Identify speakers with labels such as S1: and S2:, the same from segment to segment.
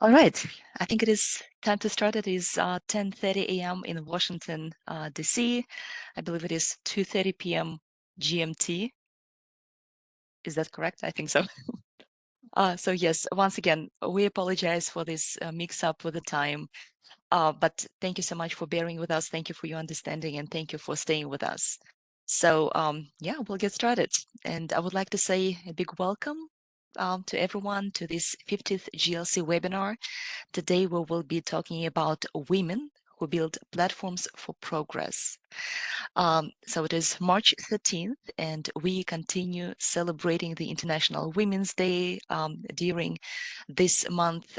S1: All right, I think it is time to start. It is 10:30 a.m. in Washington, D.C. I believe it is 2:30 p.m. GMT. Is that correct? I think so. So yes, once again, we apologize for this mix-up with the time, but thank you so much for bearing with us. Thank you for your understanding, and thank you for staying with us. So yeah, we'll get started. And I would like to say a big welcome to everyone to this 50th GLC webinar. Today, we will be talking about women who build platforms for progress. So it is March 13th, and we continue celebrating the International Women's Day during this month.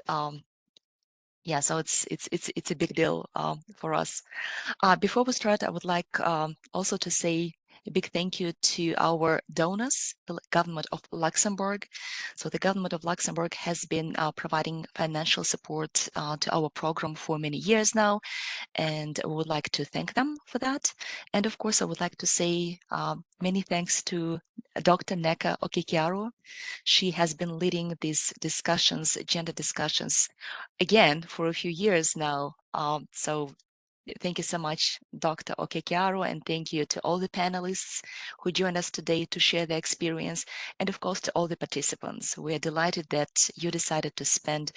S1: Yeah, so it's a big deal for us. Before we start, I would like also to say a big thank you to our donors, the government of Luxembourg. So the government of Luxembourg has been providing financial support to our program for many years now, and we would like to thank them for that. And of course, I would like to say many thanks to Dr. Neka Okekearu. She has been leading these discussions, gender discussions, again for a few years now. So thank you so much, Dr. Okekearu, and thank you to all the panelists who joined us today to share their experience, and of course to all the participants. We are delighted that you decided to spend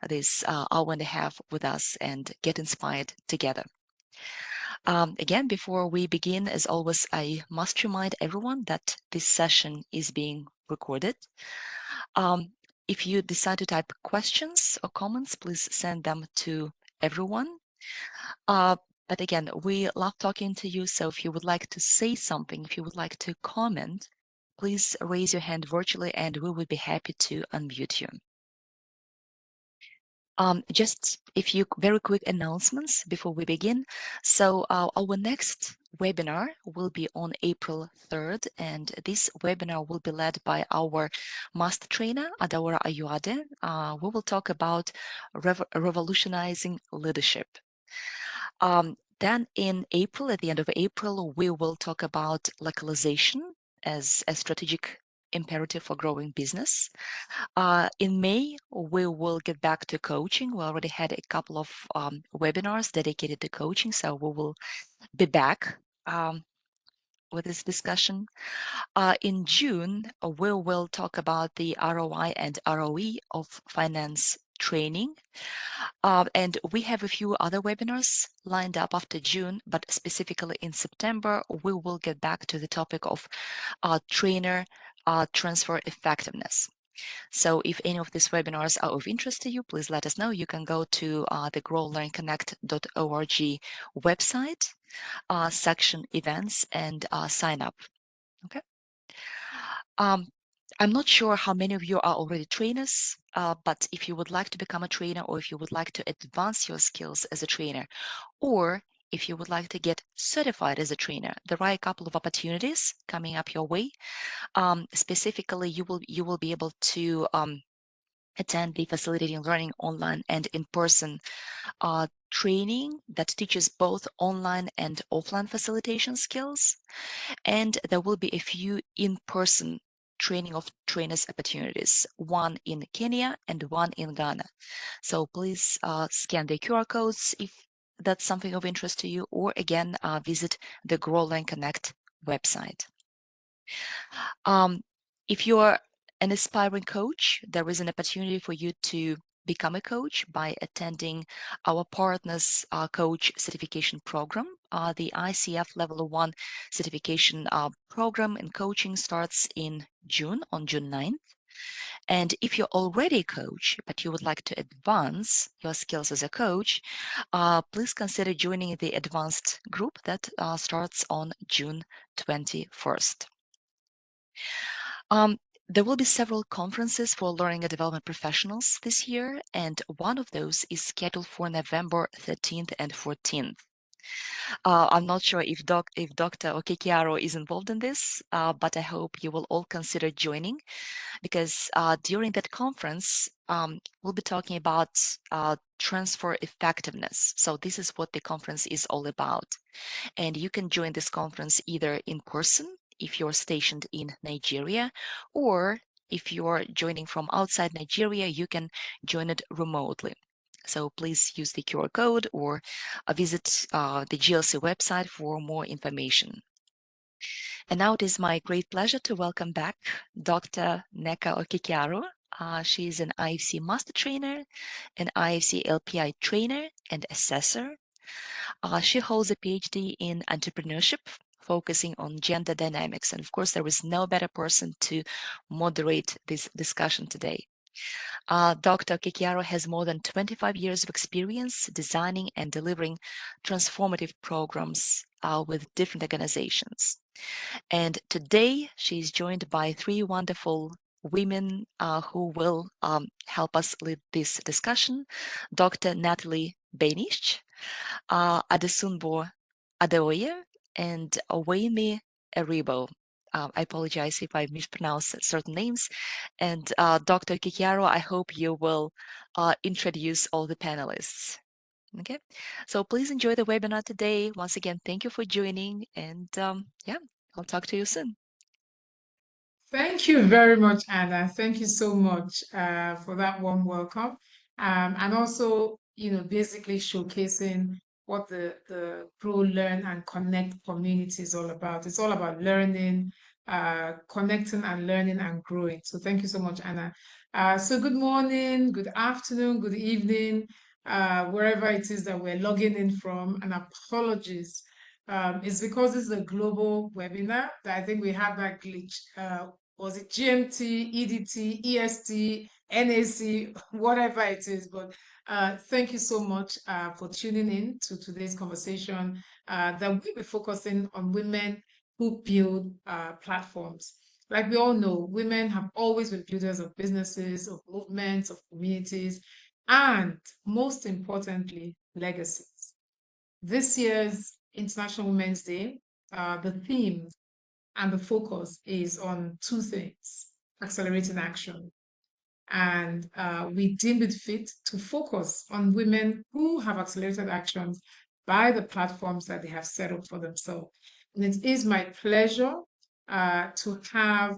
S1: this hour and a half with us and get inspired together. Again, before we begin, as always, I must remind everyone that this session is being recorded. If you decide to type questions or comments, please send them to everyone. But again, we love talking to you. So if you would like to say something, if you would like to comment, please raise your hand virtually and we would be happy to unmute you. Just a few very quick announcements before we begin. So our next webinar will be on April 3rd, and this webinar will be led by our master trainer, Adaora Ayuade. We will talk about revolutionizing leadership. Then in April, at the end of April, we will talk about localization as a strategic imperative for growing business. In May, we will get back to coaching. We already had a couple of webinars dedicated to coaching, so we will be back with this discussion. In June, we will talk about the ROI and ROE of finance training. And we have a few other webinars lined up after June, but specifically in September, we will get back to the topic of trainer transfer effectiveness. So if any of these webinars are of interest to you, please let us know. You can go to the growlearnconnect.org website, section events, and sign up. Okay. I'm not sure how many of you are already trainers, but if you would like to become a trainer, or if you would like to advance your skills as a trainer, or if you would like to get certified as a trainer, there are a couple of opportunities coming up your way. Specifically, you will be able to attend the Facilitating Learning online and in-person training that teaches both online and offline facilitation skills. And there will be a few in-person training of trainers opportunities, one in Kenya and one in Ghana. So please scan the QR codes if that's something of interest to you, or again, visit the Grow Learn Connect website. If you are an aspiring coach, there is an opportunity for you to become a coach by attending our partners coach certification program. The ICF Level 1 certification program and coaching starts in June, on June 9th. And if you're already a coach, but you would like to advance your skills as a coach, please consider joining the advanced group that starts on June 21st. There will be several conferences for learning and development professionals this year, and one of those is scheduled for November 13th and 14th. I'm not sure if Dr. Okekearu is involved in this, but I hope you will all consider joining, because during that conference, we'll be talking about transfer effectiveness. So this is what the conference is all about. And you can join this conference either in person, if you're stationed in Nigeria, or if you're joining from outside Nigeria, you can join it remotely. So please use the QR code or visit the GLC website for more information. And now it is my great pleasure to welcome back Dr. Neka Okekearu. She is an IFC Master Trainer, an IFC LPI Trainer and Assessor. She holds a PhD in Entrepreneurship, focusing on gender dynamics. And of course, there is no better person to moderate this discussion today. Dr. Okekearu has more than 25 years of experience designing and delivering transformative programs with different organizations. And today she's joined by three wonderful women who will help us lead this discussion. Dr. Natalie Benish, Adesunbo Adeoye, and Owemi Eribo. I apologize if I mispronounce certain names. And Dr. Kikiaro, I hope you will introduce all the panelists. Okay, so please enjoy the webinar today. Once again, thank you for joining. And yeah, I'll talk to you soon.
S2: Thank you very much, Anna. Thank you so much for that warm welcome. And also, basically showcasing what the Grow, Learn, and Connect community is all about. It's all about learning, connecting and learning and growing. So thank you so much, Anna. So good morning, good afternoon, good evening, wherever it is that we're logging in from, and apologies. It's because this is a global webinar that I think we have that glitch. Was it GMT, EDT, EST, NAC, whatever it is. But thank you so much for tuning in to today's conversation that we'll be focusing on women who build platforms. Like we all know, women have always been builders of businesses, of movements, of communities, and most importantly, legacies. This year's International Women's Day, the theme and the focus is on two things: accelerating action. And we deemed it fit to focus on women who have accelerated actions by the platforms that they have set up for themselves. And it is my pleasure to have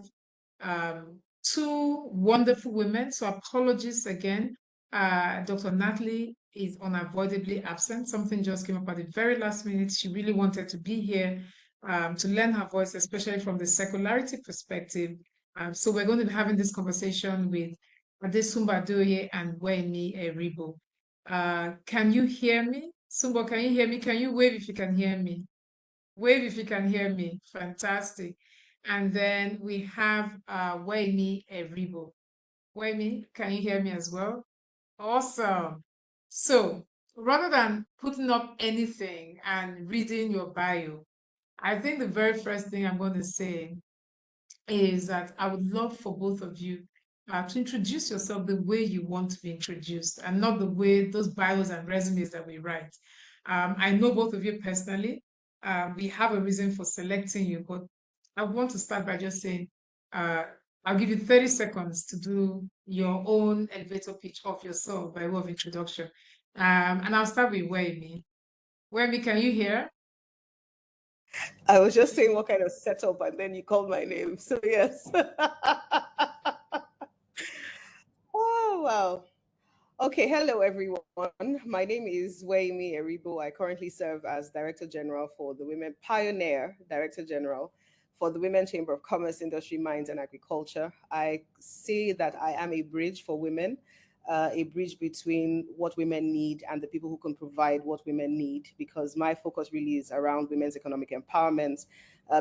S2: two wonderful women. So apologies again. Dr. Natalie is unavoidably absent. Something just came up at the very last minute. She really wanted to be here to lend her voice, especially from the secularity perspective. So we're going to be having this conversation with Adesumba Adoye and Weni Eribo. Can you hear me? Sumbo, can you hear me? Can you wave if you can hear me? Wave if you can hear me. Fantastic. And then we have Weni Eribo. Weni, can you hear me as well? Awesome. So rather than putting up anything and reading your bio, I think the very first thing I'm going to say is that I would love for both of you to introduce yourself the way you want to be introduced and not the way those bios and resumes that we write. I know both of you personally. We have a reason for selecting you, but I want to start by just saying, I'll give you 30 seconds to do your own elevator pitch of yourself by way of introduction. And I'll start with Wemi. Wemi, can you hear?
S3: I was just saying what kind of setup, and then you called my name. So yes. Oh, wow. Okay, hello everyone. My name is Waimi Eribo. I currently serve as Director General for the Women Pioneer, Director General for the Women Chamber of Commerce, Industry, Mines and Agriculture. I see that I am a bridge for women, a bridge between what women need and the people who can provide what women need, because my focus really is around women's economic empowerment,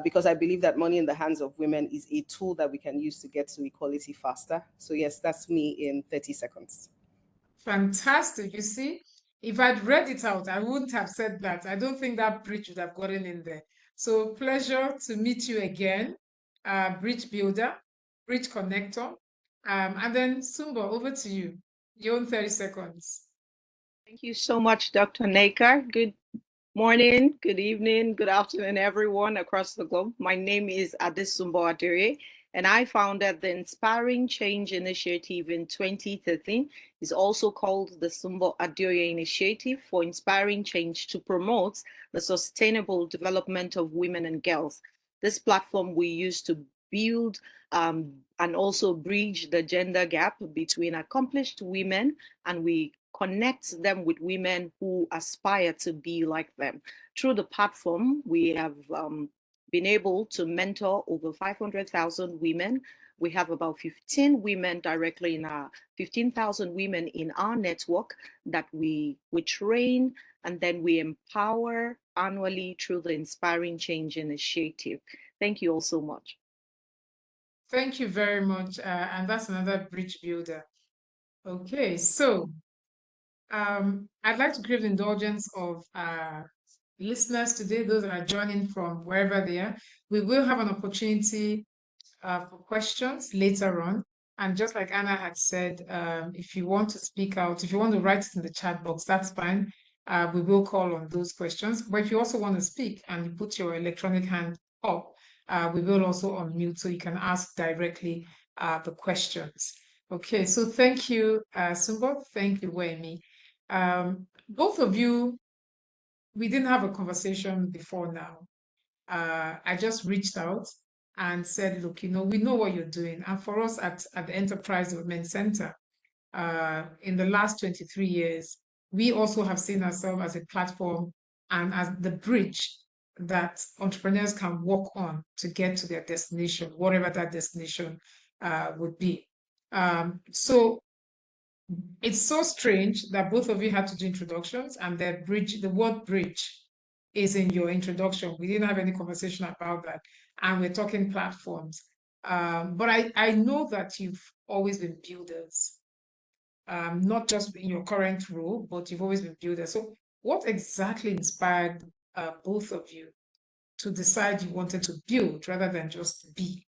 S3: because I believe that money in the hands of women is a tool that we can use to get to equality faster. So yes, that's me in 30 seconds.
S2: Fantastic. You see, if I'd read it out, I wouldn't have said that. I don't think that bridge would have gotten in there. So pleasure to meet you again, bridge builder, bridge connector. And then Sumbo, over to you. Your own 30 seconds.
S4: Thank you so much, Dr. Naker. Good morning, good evening, good afternoon, everyone across the globe. My name is Adesumbo Adere, and I founded the Inspiring Change Initiative in 2013. It's also called the Sumbo Adere Initiative for Inspiring Change to promote the sustainable development of women and girls. This platform we use to build and also bridge the gender gap between accomplished women, and we connect them with women who aspire to be like them. Through the platform, we have been able to mentor over 500,000 women. We have about 15 women directly in our 15,000 women in our network that we train, and then we empower annually through the Inspiring Change Initiative. Thank you all so much.
S2: Thank you very much. And that's another bridge builder. Okay, so I'd like to crave the indulgence of listeners today, those that are joining from wherever they are. We will have an opportunity for questions later on. And just like Anna had said, if you want to speak out, if you want to write it in the chat box, that's fine. We will call on those questions. But if you also want to speak and you put your electronic hand up, we will also unmute so you can ask directly the questions. Okay, so thank you, Sumbo. Thank you, Wemi. Both of you, we didn't have a conversation before now. I just reached out and said, look, we know what you're doing. And for us at the Enterprise Development Center, in the last 23 years, we also have seen ourselves as a platform and as the bridge that entrepreneurs can walk on to get to their destination, whatever that destination would be. So it's so strange that both of you had to do introductions, and the word bridge is in your introduction. We didn't have any conversation about that. And we're talking platforms. But I know that you've always been builders, not just in your current role, but you've always been builders. So what exactly inspired both of you to decide you wanted to build rather than just be?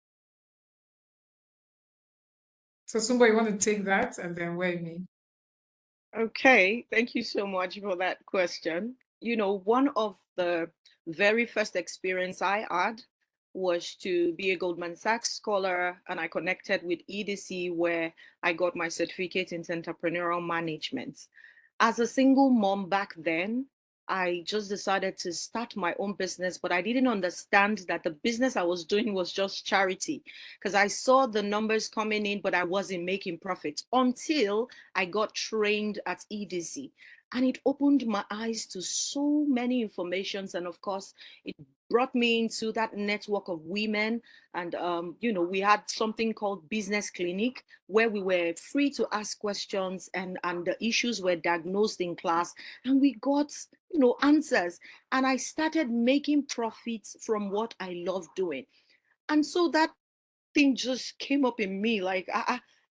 S2: So somebody want to take that and then Wemi.
S4: Okay, thank you so much for that question. One of the very first experience I had was to be a Goldman Sachs scholar, and I connected with EDC where I got my certificate in entrepreneurial management. As a single mom back then, I just decided to start my own business, but I didn't understand that the business I was doing was just charity, because I saw the numbers coming in, but I wasn't making profit until I got trained at EDC. And it opened my eyes to so many informations. And of course, it brought me into that network of women. And, we had something called Business Clinic, where we were free to ask questions, and the issues were diagnosed in class, and we got answers. And I started making profits from what I love doing. And so that thing just came up in me like,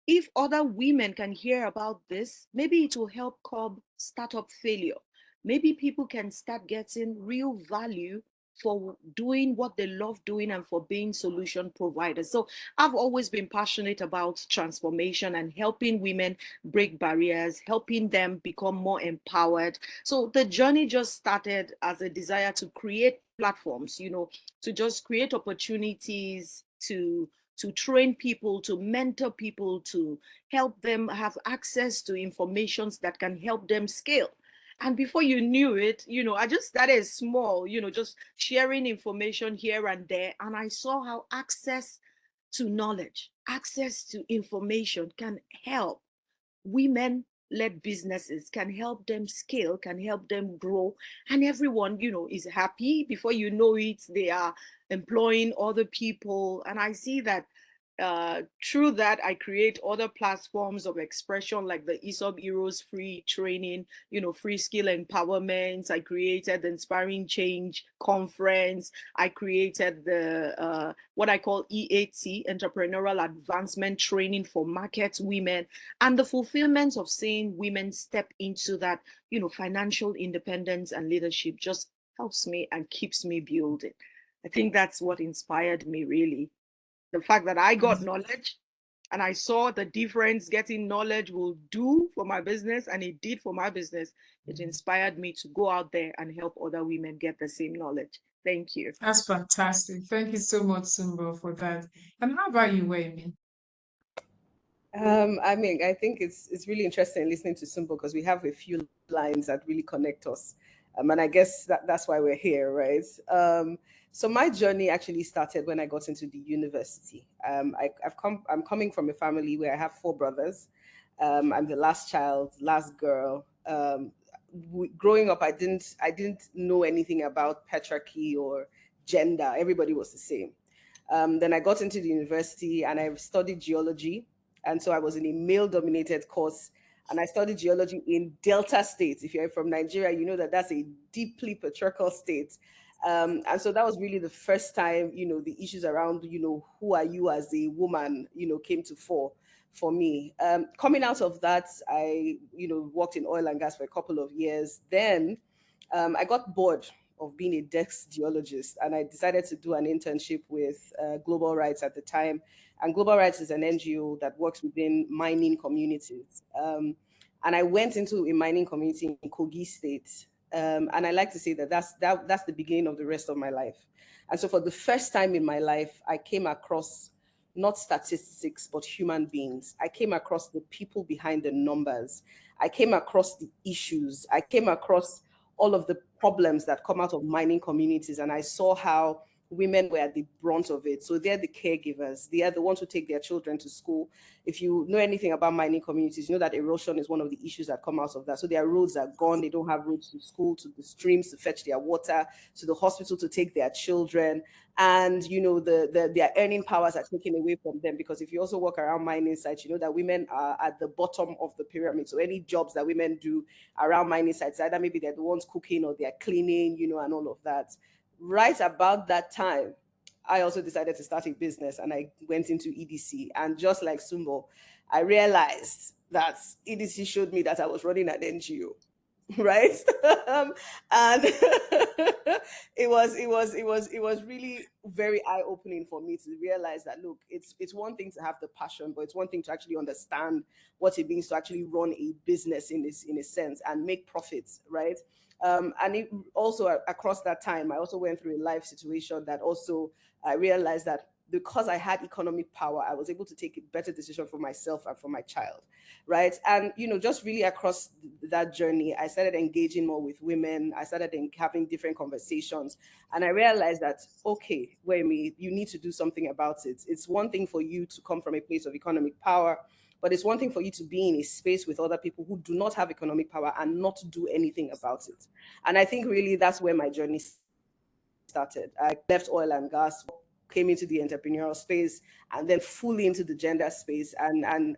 S4: if other women can hear about this, maybe it will help curb startup failure. Maybe people can start getting real value for doing what they love doing and for being solution providers. So I've always been passionate about transformation and helping women break barriers, helping them become more empowered. So the journey just started as a desire to create platforms, to just create opportunities to train people, to mentor people, to help them have access to information that can help them scale. And before you knew it, I just started small, just sharing information here and there. And I saw how access to knowledge, access to information can help women-led businesses, can help them scale, can help them grow. And everyone, is happy. Before you know it, they are employing other people. And I see that through that, I create other platforms of expression like the ESOP Heroes free training, free skill empowerment. I created the Inspiring Change Conference. I created the what I call EAT, Entrepreneurial Advancement Training for Market Women, and the fulfillment of seeing women step into that, financial independence and leadership just helps me and keeps me building. I think that's what inspired me, really. The fact that I got knowledge and I saw the difference getting knowledge will do for my business, and it did for my business. It inspired me to go out there and help other women get the same knowledge. Thank you.
S2: That's fantastic. Thank you so much, Sumbo, for that. And how about you, Wemi?
S3: I think it's really interesting listening to Sumbo because we have a few lines that really connect us. And I guess that's why we're here, right? So my journey actually started when I got into the university. I'm coming from a family where I have four brothers. I'm the last child, last girl. Growing up, I didn't know anything about patriarchy or gender. Everybody was the same. Then I got into the university and I studied geology. And so I was in a male dominated course and I studied geology in Delta State. If you're from Nigeria, you know that that's a deeply patriarchal state. And so that was really the first time, the issues around, who are you as a woman, came to fore for me. Coming out of that, I, worked in oil and gas for a couple of years. Then I got bored of being a desk geologist and I decided to do an internship with Global Rights at the time. And Global Rights is an NGO that works within mining communities. And I went into a mining community in Kogi State. And I like to say that that's the beginning of the rest of my life. And so for the first time in my life, I came across not statistics, but human beings. I came across the people behind the numbers. I came across the issues. I came across all of the problems that come out of mining communities. And I saw how women were at the brunt of it. So they're the caregivers. They are the ones who take their children to school. If you know anything about mining communities, you know that erosion is one of the issues that come out of that. So their roads are gone. They don't have roads to school, to the streams to fetch their water, to the hospital to take their children. And, their earning powers are taken away from them, because if you also walk around mining sites, you know that women are at the bottom of the pyramid. So any jobs that women do around mining sites, either maybe they're the ones cooking or they're cleaning, and all of that. Right about that time, I also decided to start a business and I went into EDC. And just like Sumbo, I realized that EDC showed me that I was running an NGO. Right. And it was really very eye-opening for me to realize that, look, it's one thing to have the passion, but it's one thing to actually understand what it means to actually run a business in a sense and make profits, right? And it also across that time, I also went through a life situation that also I realized that because I had economic power, I was able to take a better decision for myself and for my child, right? And just really across that journey, I started engaging more with women. I started having different conversations, and I realized that, okay, Wemi, you need to do something about it. It's one thing for you to come from a place of economic power, but it's one thing for you to be in a space with other people who do not have economic power and not do anything about it. And I think really that's where my journey started. I left oil and gas, came into the entrepreneurial space, and then fully into the gender space. And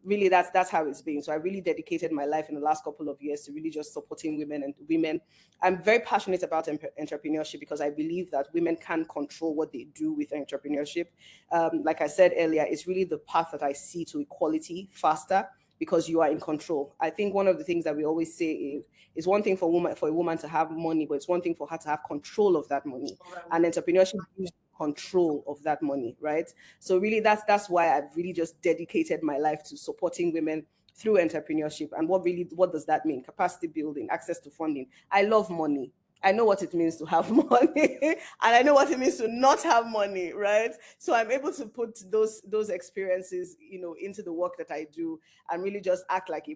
S3: really that's how it's been. So I really dedicated my life in the last couple of years to really just supporting women. I'm very passionate about entrepreneurship because I believe that women can control what they do with entrepreneurship. Like I said earlier, it's really the path that I see to equality faster, because you are in control. I think one of the things that we always say is, it's one thing for a woman to have money, but it's one thing for her to have control of that money. And entrepreneurship gives control of that money, right? So really that's why I've really just dedicated my life to supporting women through entrepreneurship. And what does that mean? Capacity building, access to funding. I love money. I know what it means to have money and I know what it means to not have money, right? So I'm able to put those experiences, into the work that I do, and really just act like a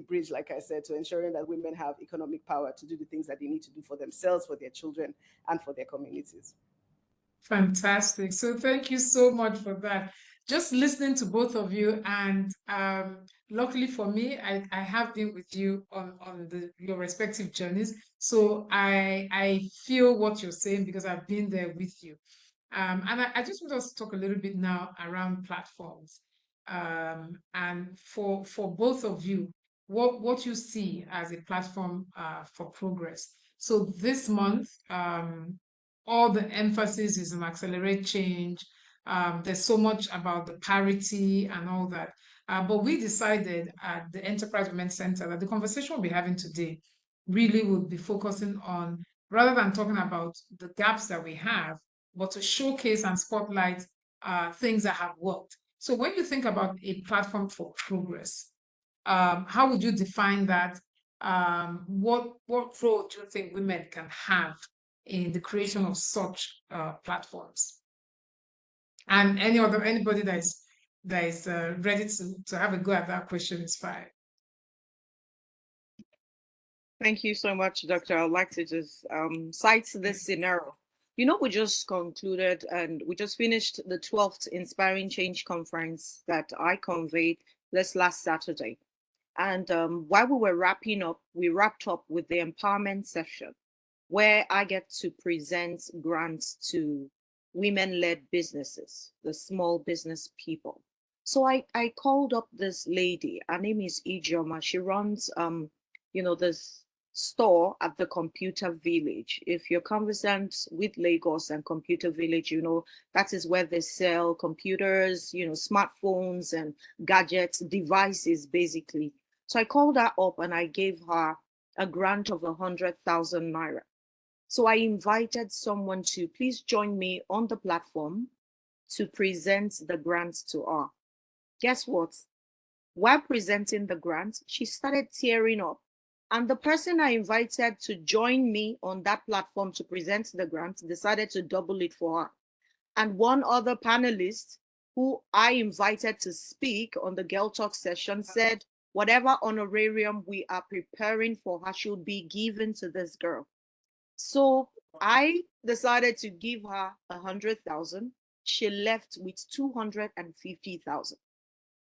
S3: bridge, like I said, to ensuring that women have economic power to do the things that they need to do for themselves, for their children, and for their communities.
S2: Fantastic. So thank you so much for that. Just listening to both of you, and luckily for me, I have been with you on your respective journeys. So I feel what you're saying because I've been there with you. And I just want us to talk a little bit now around platforms. And for both of you, what you see as a platform for progress. So this month, all the emphasis is on accelerate change. There's so much about the parity and all that. But we decided at the Enterprise Women's Center that the conversation we'll be having today really would be focusing on, rather than talking about the gaps that we have, but to showcase and spotlight things that have worked. So when you think about a platform for progress, how would you define that? What role do you think women can have in the creation of such platforms? And anybody that is ready to have a go at that question is fine.
S4: Thank you so much, Doctor. I'd like to just cite this scenario. You know, we just concluded and we just finished the 12th Inspiring Change Conference that I conveyed this last Saturday. And while we were wrapping up, we wrapped up with the empowerment session where I get to present grants to women-led businesses, the small business people. So I called up this lady. Her name is Ijoma. She runs this store at the Computer Village. If you're conversant with Lagos and Computer Village, that is where they sell computers, smartphones and gadgets, devices, basically. So I called her up and I gave her a grant of 100,000 naira. So I invited someone to please join me on the platform to present the grant to her. Guess what? While presenting the grant, she started tearing up. And the person I invited to join me on that platform to present the grant decided to double it for her. And one other panelist who I invited to speak on the Girl Talk session said, whatever honorarium we are preparing for her should be given to this girl. So I decided to give her 100,000. She left with 250,000.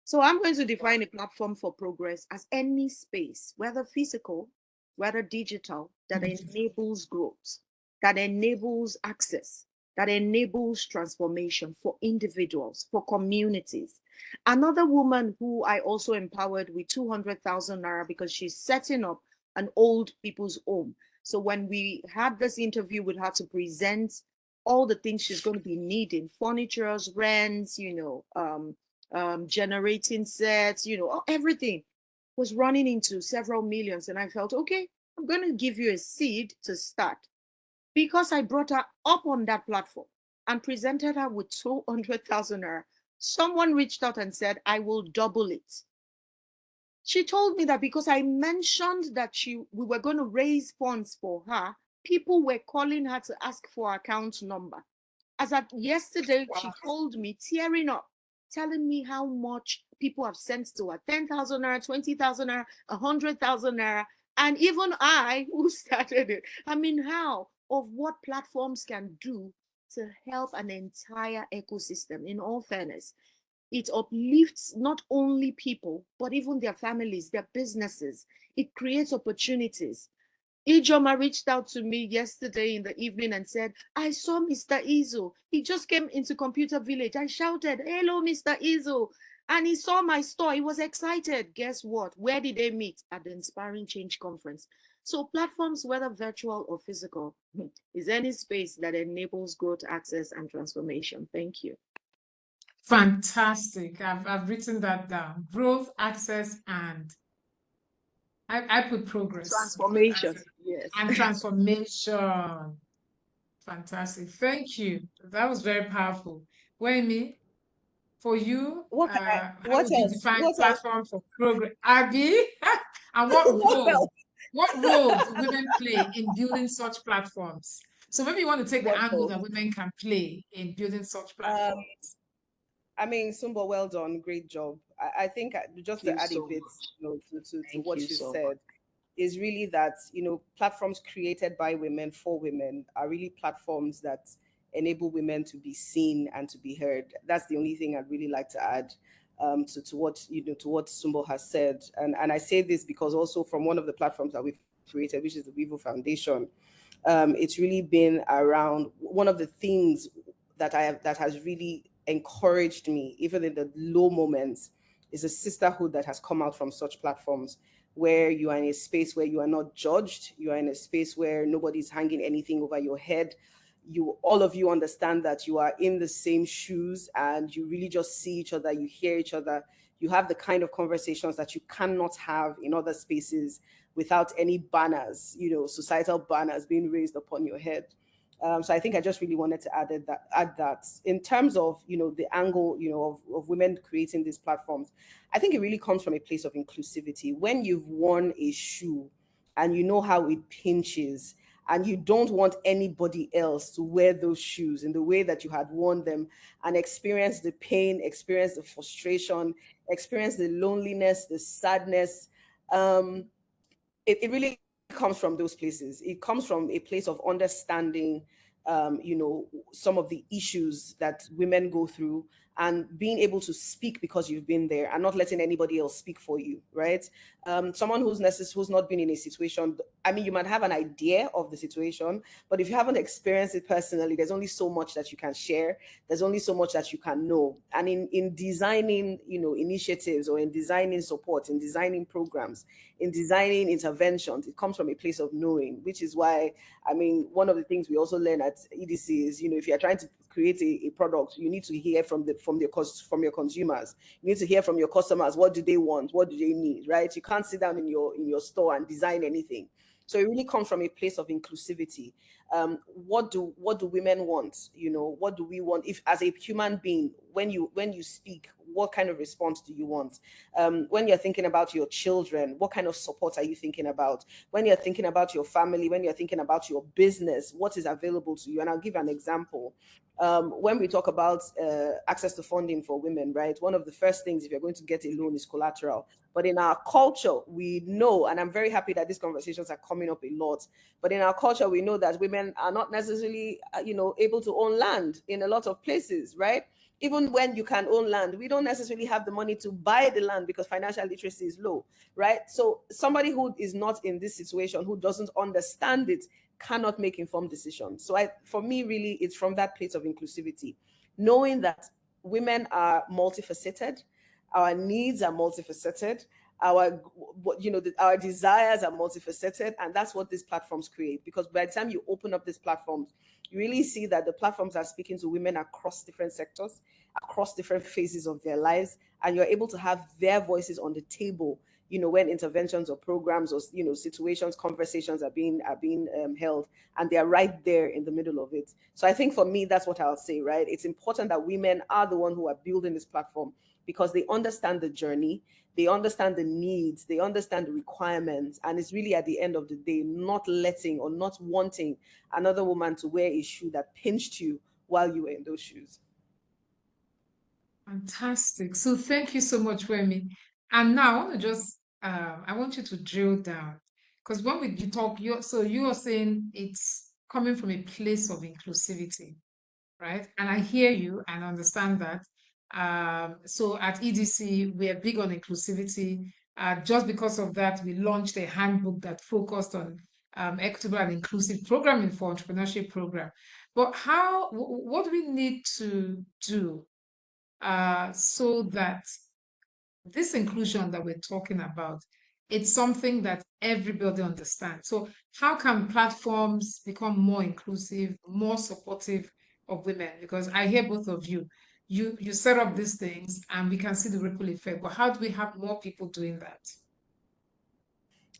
S4: So I'm going to define a platform for progress as any space, whether physical, whether digital, that enables growth, that enables access, that enables transformation for individuals, for communities. Another woman who I also empowered with 200,000 naira because she's setting up an old people's home. So when we had this interview with her to present all the things she's going to be needing, furniture, rents, generating sets, everything was running into several millions. And I felt, okay, I'm going to give you a seed to start. Because I brought her up on that platform and presented her with 200,000 naira, someone reached out and said, I will double it. She told me that because I mentioned that we were going to raise funds for her, people were calling her to ask for her account number. As at yesterday, wow, she told me, tearing up, telling me how much people have sent to her, 10,000 naira, 20,000 naira, 100,000 naira. And even I, who started it, how of what platforms can do to help an entire ecosystem, in all fairness. It uplifts not only people, but even their families, their businesses. It creates opportunities. Ijoma reached out to me yesterday in the evening and said, I saw Mr. Izo. He just came into Computer Village. I shouted, hello, Mr. Izo. And he saw my store. He was excited. Guess what? Where did they meet? At the Inspiring Change Conference. So platforms, whether virtual or physical, is any space that enables growth, access, and transformation. Thank you.
S2: Fantastic. I've written that down. Growth, access, and I put progress.
S4: Transformation. Yes.
S2: And transformation. Fantastic. Thank you. That was very powerful. Wayme, for you, how would you define platform for progress? Abby, and what role do women play in building such platforms? So maybe you want to take the angle that women can play in building such platforms.
S3: Sumbo, well done, great job. I think just to add a bit, to what you said, is really that platforms created by women for women are really platforms that enable women to be seen and to be heard. That's the only thing I'd really like to add to what Sumbo has said. And I say this because also from one of the platforms that we've created, which is the Vivo Foundation, it's really been around one of the things that has really encouraged me, even in the low moments, is a sisterhood that has come out from such platforms, where you are in a space where you are not judged, you are in a space where nobody's hanging anything over your head. All of you understand that you are in the same shoes and you really just see each other, you hear each other, you have the kind of conversations that you cannot have in other spaces without any banners, societal banners being raised upon your head. So I think I just really wanted to add that in terms of, the angle, of women creating these platforms. I think it really comes from a place of inclusivity. When you've worn a shoe and you know how it pinches, and you don't want anybody else to wear those shoes in the way that you had worn them and experience the pain, experience the frustration, experience the loneliness, the sadness, it really comes from those places. It comes from a place of understanding some of the issues that women go through, and being able to speak because you've been there and not letting anybody else speak for you, right? Someone who's not been in a situation, I mean, you might have an idea of the situation, but if you haven't experienced it personally, there's only so much that you can share. There's only so much that you can know. And in designing, initiatives, or in designing support, in designing programs, in designing interventions, it comes from a place of knowing, which is why, I mean, one of the things we also learn at EDC is, if you're trying to create a product, you need to hear from your consumers. You need to hear from your customers. What do they want? What do they need? Right? You can't sit down in your store and design anything. So it really comes from a place of inclusivity. What do women want? What do we want? If, as a human being, when you speak, what kind of response do you want? When you're thinking about your children, what kind of support are you thinking about? When you're thinking about your family, when you're thinking about your business, what is available to you? And I'll give an example. When we talk about access to funding for women, right? One of the first things, if you're going to get a loan, is collateral. But in our culture, we know, and I'm very happy that these conversations are coming up a lot, but in our culture, we know that women are not necessarily, able to own land in a lot of places, right? Even when you can own land, we don't necessarily have the money to buy the land because financial literacy is low, right? So somebody who is not in this situation, who doesn't understand it, cannot make informed decisions. So for me, really, it's from that place of inclusivity, knowing that women are multifaceted, our needs are multifaceted, our desires are multifaceted, and that's what these platforms create. Because by the time you open up these platforms, you really see that the platforms are speaking to women across different sectors, across different phases of their lives, and you're able to have their voices on the table, when interventions or programs or situations, conversations are being held, and they're right there in the middle of it. So I think for me, that's what I'll say, right? It's important that women are the one who are building this platform, because they understand the journey, they understand the needs, they understand the requirements, and it's really, at the end of the day, not letting or not wanting another woman to wear a shoe that pinched you while you were in those shoes.
S2: Fantastic. So thank you so much, Wemi. And now I want to just I want you to drill down, because when you talk, you are saying it's coming from a place of inclusivity, right? And I hear you and understand that. So at EDC, we are big on inclusivity. Just because of that, we launched a handbook that focused on equitable and inclusive programming for entrepreneurship program. But what do we need to do so that this inclusion that we're talking about, it's something that everybody understands? So how can platforms become more inclusive, more supportive of women? Because I hear both of you. You set up these things and we can see the ripple effect, but how do we have more people doing that?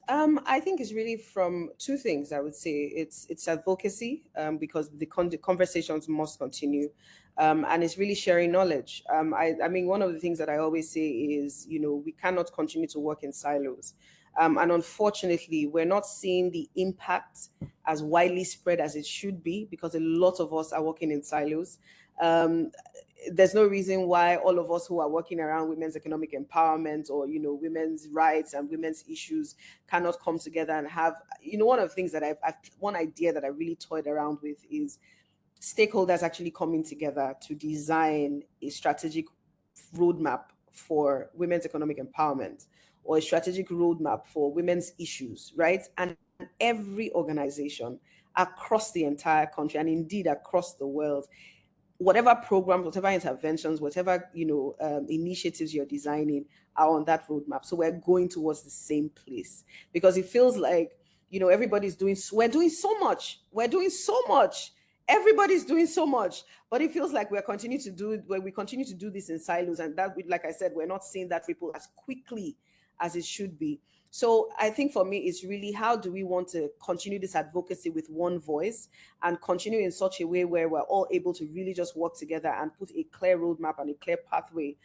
S3: I think it's really from two things. I would say it's advocacy, because the conversations must continue, and it's really sharing knowledge. I mean, one of the things that I always say is, we cannot continue to work in silos, and unfortunately, we're not seeing the impact as widely spread as it should be, because a lot of us are working in silos. There's no reason why all of us who are working around women's economic empowerment, or women's rights and women's issues, cannot come together and have, one of the things that one idea that I really toyed around with is stakeholders actually coming together to design a strategic roadmap for women's economic empowerment, or a strategic roadmap for women's issues, right? And every organization across the entire country, and indeed across the world, whatever programs, whatever interventions, whatever initiatives you're designing are on that roadmap. So we're going towards the same place, because it feels like everybody's we're doing so much, everybody's doing so much, but it feels like we continue to do this in silos, and that, like I said, we're not seeing that ripple as quickly as it should be. So I think for me, it's really, how do we want to continue this advocacy with one voice, and continue in such a way where we're all able to really just work together and put a clear roadmap and a clear pathway,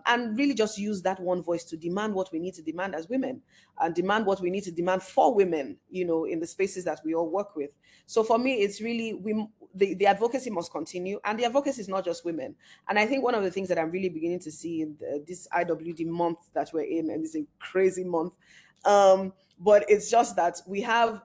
S3: and really just use that one voice to demand what we need to demand as women, and demand what we need to demand for women, in the spaces that we all work with. So for me, it's really, the advocacy must continue, and the advocacy is not just women. And I think one of the things that I'm really beginning to see in this IWD month that we're in, and it's a crazy month, but it's just that we have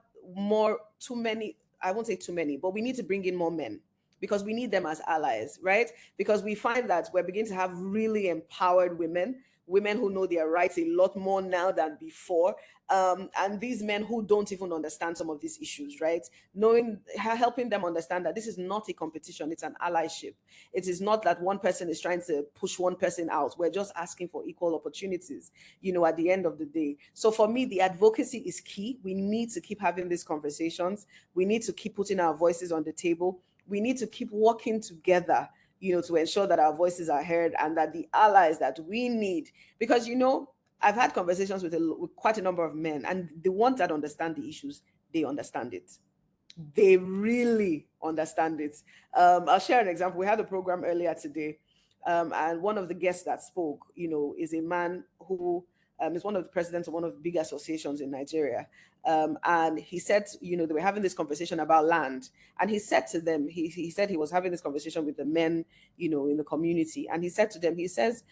S3: too many, I won't say too many, but we need to bring in more men because we need them as allies, right? Because we find that we're beginning to have really empowered women, women who know their rights a lot more now than before, and these men who don't even understand some of these issues, right? Knowing, helping them understand that this is not a competition, it's an allyship. It is not that one person is trying to push one person out. We're just asking for equal opportunities, at the end of the day. So for me, the advocacy is key. We need to keep having these conversations. We need to keep putting our voices on the table. We need to keep working together, to ensure that our voices are heard and that the allies that we need, because, I've had conversations with quite a number of men, and the ones that understand the issues, they understand it. They really understand it. I'll share an example. We had a program earlier today, and one of the guests that spoke, is a man who is one of the presidents of one of the big associations in Nigeria. And he said, they were having this conversation about land. And he said to them, he said he was having this conversation with the men, in the community. And he said to them, he says,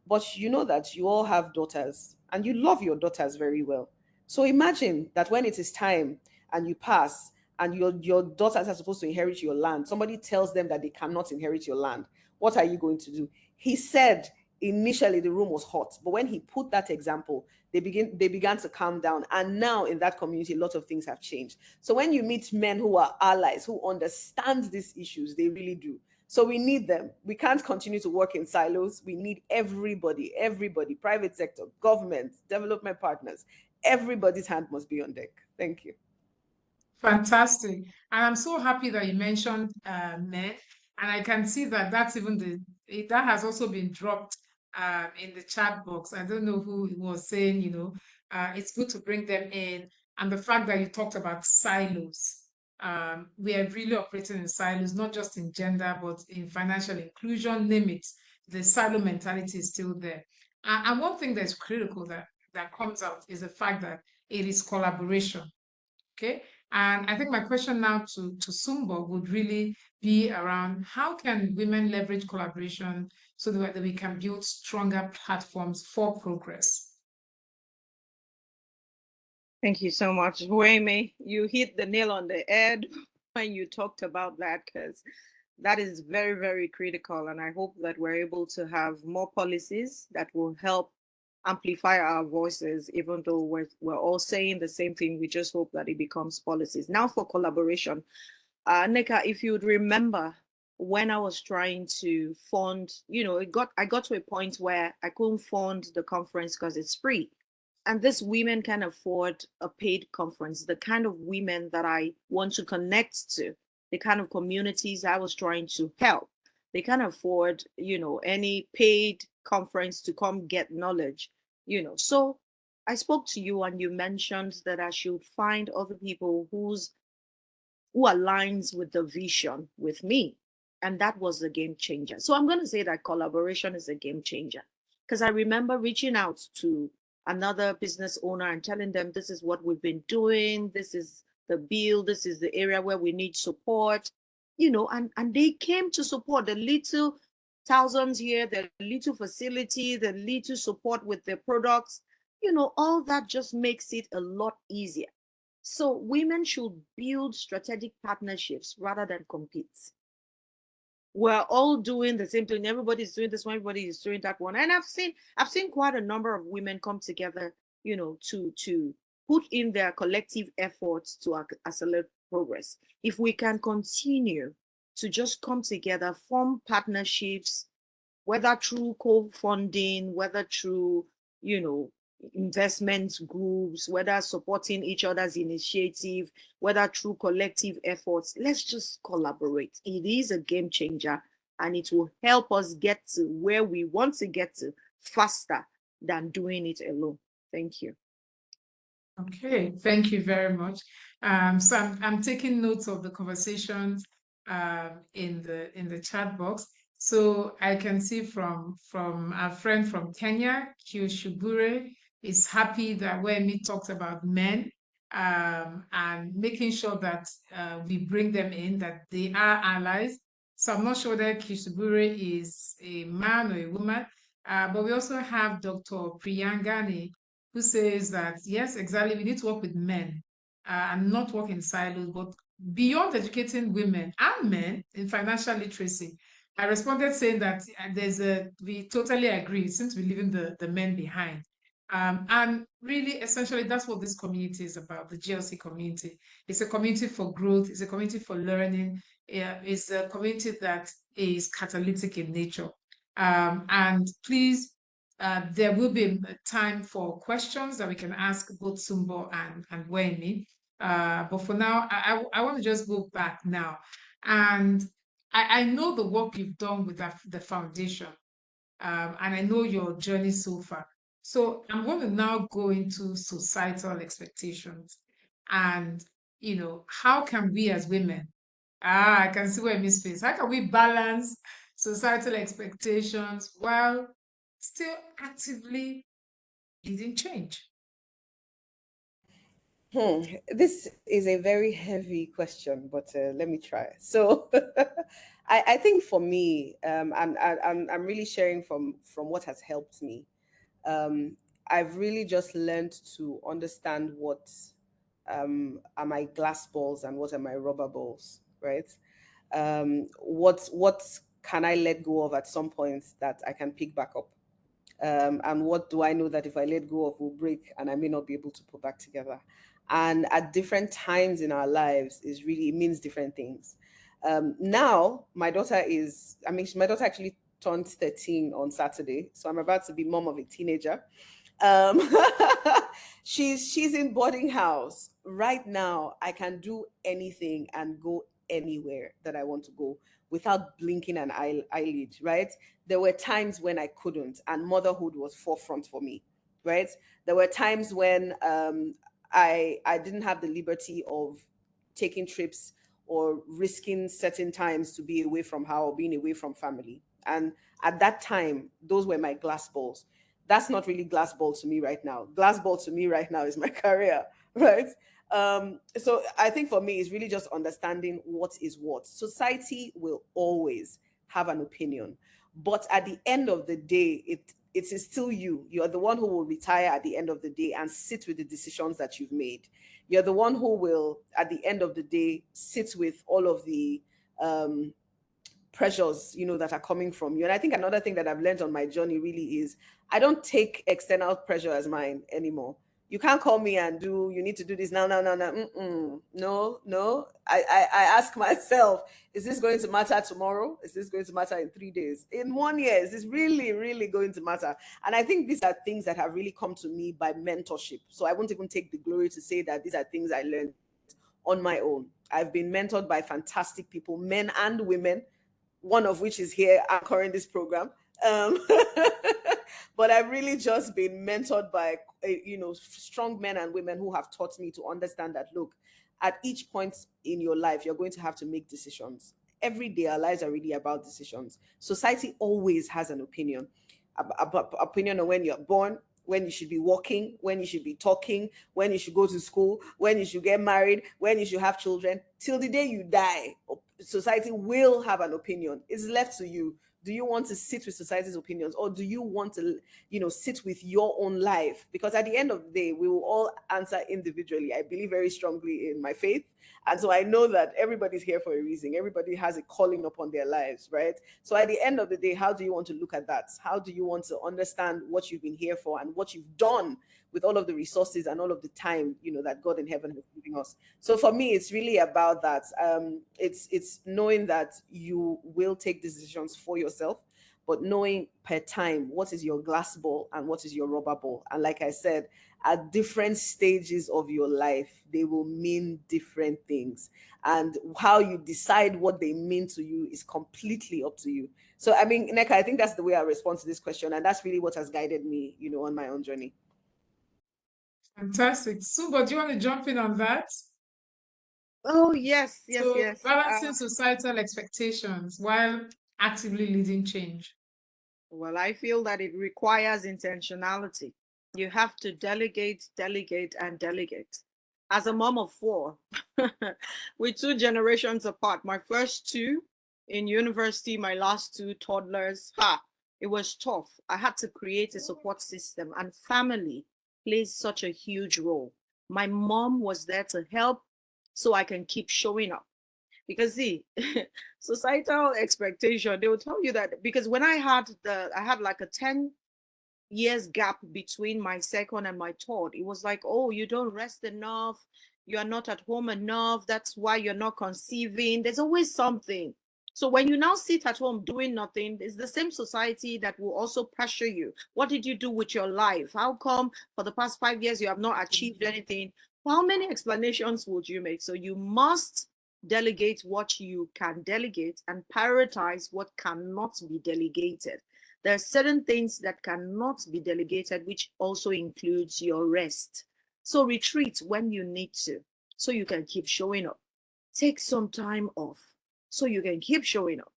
S3: but you know that you all have daughters and you love your daughters very well. So imagine that when it is time and you pass and your daughters are supposed to inherit your land, somebody tells them that they cannot inherit your land. What are you going to do? He said initially the room was hot, but when he put that example, they began to calm down. And now in that community, a lot of things have changed. So when you meet men who are allies, who understand these issues, they really do. So we need them. We can't continue to work in silos. We need everybody, private sector, government, development partners. Everybody's hand must be on deck. Thank you.
S2: Fantastic. And I'm so happy that you mentioned men. And I can see that that's even that has also been dropped in the chat box. I don't know who was saying, it's good to bring them in. And the fact that you talked about silos. We are really operating in silos, not just in gender, but in financial inclusion, name it. The silo mentality is still there. And one thing that's critical that comes out is the fact that it is collaboration. Okay. And I think my question now to Sumbo would really be around how can women leverage collaboration so that we can build stronger platforms for progress?
S4: Thank you so much, Wayme. You hit the nail on the head when you talked about that, because that is very, very critical. And I hope that we're able to have more policies that will help amplify our voices, even though we're all saying the same thing. We just hope that it becomes policies. Now for collaboration. Nneka, if you'd remember when I was trying to fund, I got to a point where I couldn't fund the conference because it's free. And these women can afford a paid conference, the kind of women that I want to connect to, the kind of communities I was trying to help. They can afford, any paid conference to come get knowledge, So I spoke to you and you mentioned that I should find other people who aligns with the vision with me. And that was the game changer. So I'm going to say that collaboration is a game changer, because I remember reaching out to another business owner and telling them, this is what we've been doing. This is the bill. This is the area where we need support, and they came to support the little thousands here, the little facility, the little support with the products, all that just makes it a lot easier. So women should build strategic partnerships rather than compete. We're all doing the same thing. Everybody's doing this one, everybody is doing that one. And I've seen quite a number of women come together, to put in their collective efforts to accelerate progress. If we can continue to just come together, form partnerships, whether through co-funding, whether through, investment groups, whether supporting each other's initiative, whether through collective efforts, let's just collaborate. It is a game changer, and it will help us get to where we want to get to faster than doing it alone. Thank you.
S2: Okay, thank you very much. So I'm taking notes of the conversations in the chat box. So I can see from our friend from Kenya, Kyushubure, is happy that Wemi talked about men and making sure that we bring them in, that they are allies. So I'm not sure that Kyushubure is a man or a woman, but we also have Dr. Priyangani, who says that, yes, exactly, we need to work with men and not work in silos, but beyond educating women and men in financial literacy, I responded saying that we totally agree. It seems to be leaving the men behind. And really, essentially, that's what this community is about, the GLC community. It's a community for growth, it's a community for learning, it's a community that is catalytic in nature. And please, there will be a time for questions that we can ask both Sumbo and Weni. But for now, I want to just go back now. And I know the work you've done with the foundation, and I know your journey so far. So I'm going to now go into societal expectations and, how can we as women, I can see where Miss Space, how can we balance societal expectations while still actively leading change?
S3: This is a very heavy question, but let me try. So, I think for me, I'm really sharing from what has helped me. I've really just learned to understand what are my glass balls and what are my rubber balls, right? What can I let go of at some point that I can pick back up? And what do I know that if I let go of will break and I may not be able to put back together? And at different times in our lives is really, it means different things. Now my daughter my daughter actually turned 13 on Saturday, so I'm about to be mom of a teenager. um she's in boarding house right now. I can do anything and go anywhere that I want to go without blinking an eyelid, right? There were times when I couldn't, and motherhood was forefront for me, right? There were times when I didn't have the liberty of taking trips or risking certain times to be away from her or being away from family. And at that time, those were my glass balls. That's not really glass ball to me right now. Glass ball to me right now is my career, right? So I think for me, it's really just understanding what is what. Society will always have an opinion, but at the end of the day, it is still you. You're the one who will retire at the end of the day and sit with the decisions that you've made. You're the one who will, at the end of the day, sit with all of the um, pressures that are coming from you. And I think another thing that I've learned on my journey really is I don't take external pressure as mine anymore. You can't call me and you need to do this now, now, now, now. No, no. I ask myself, is this going to matter tomorrow? Is this going to matter in 3 days? In 1 year? Is this really, really going to matter? And I think these are things that have really come to me by mentorship. So I won't even take the glory to say that these are things I learned on my own. I've been mentored by fantastic people, men and women, one of which is here anchoring this program. Um, but I've really just been mentored by strong men and women who have taught me to understand that, look, at each point in your life, you're going to have to make decisions. Every day, our lives are really about decisions. Society always has an opinion, opinion on when you're born, when you should be walking, when you should be talking, when you should go to school, when you should get married, when you should have children. Till the day you die, society will have an opinion. It's left to you. Do you want to sit with society's opinions, or do you want to, sit with your own life? Because at the end of the day, we will all answer individually. I believe very strongly in my faith. And so I know that everybody's here for a reason. Everybody has a calling upon their lives, right? So at the end of the day, how do you want to look at that? How do you want to understand what you've been here for and what you've done with all of the resources and all of the time, that God in heaven has given us? So for me, it's really about that. It's knowing that you will take decisions for yourself, but knowing per time what is your glass ball and what is your rubber ball. And like I said, at different stages of your life, they will mean different things. And how you decide what they mean to you is completely up to you. So, I mean, Neka, I think that's the way I respond to this question. And that's really what has guided me, on my own journey.
S2: Fantastic. Subo, do you want to jump in on that?
S4: Oh, yes, yes,
S2: So
S4: yes.
S2: balancing societal expectations while actively leading change.
S4: Well, I feel that it requires intentionality. You have to delegate, delegate, and delegate. As a mom of four, we're 2 generations apart. My first two in university, my last two toddlers. It was tough. I had to create a support system, and family plays such a huge role. My mom was there to help so I can keep showing up. Because see, societal expectation, they will tell you that, because when I had like a 10 years gap between my second and my third, it was like, oh, you don't rest enough, you are not at home enough, that's why you're not conceiving. There's always something. So when you now sit at home doing nothing, it's the same society that will also pressure you. What did you do with your life? How come for the past 5 years you have not achieved anything? How many explanations would you make? So you must delegate what you can delegate and prioritize what cannot be delegated. There are certain things that cannot be delegated, which also includes your rest. So retreat when you need to, so you can keep showing up. Take some time off, so you can keep showing up.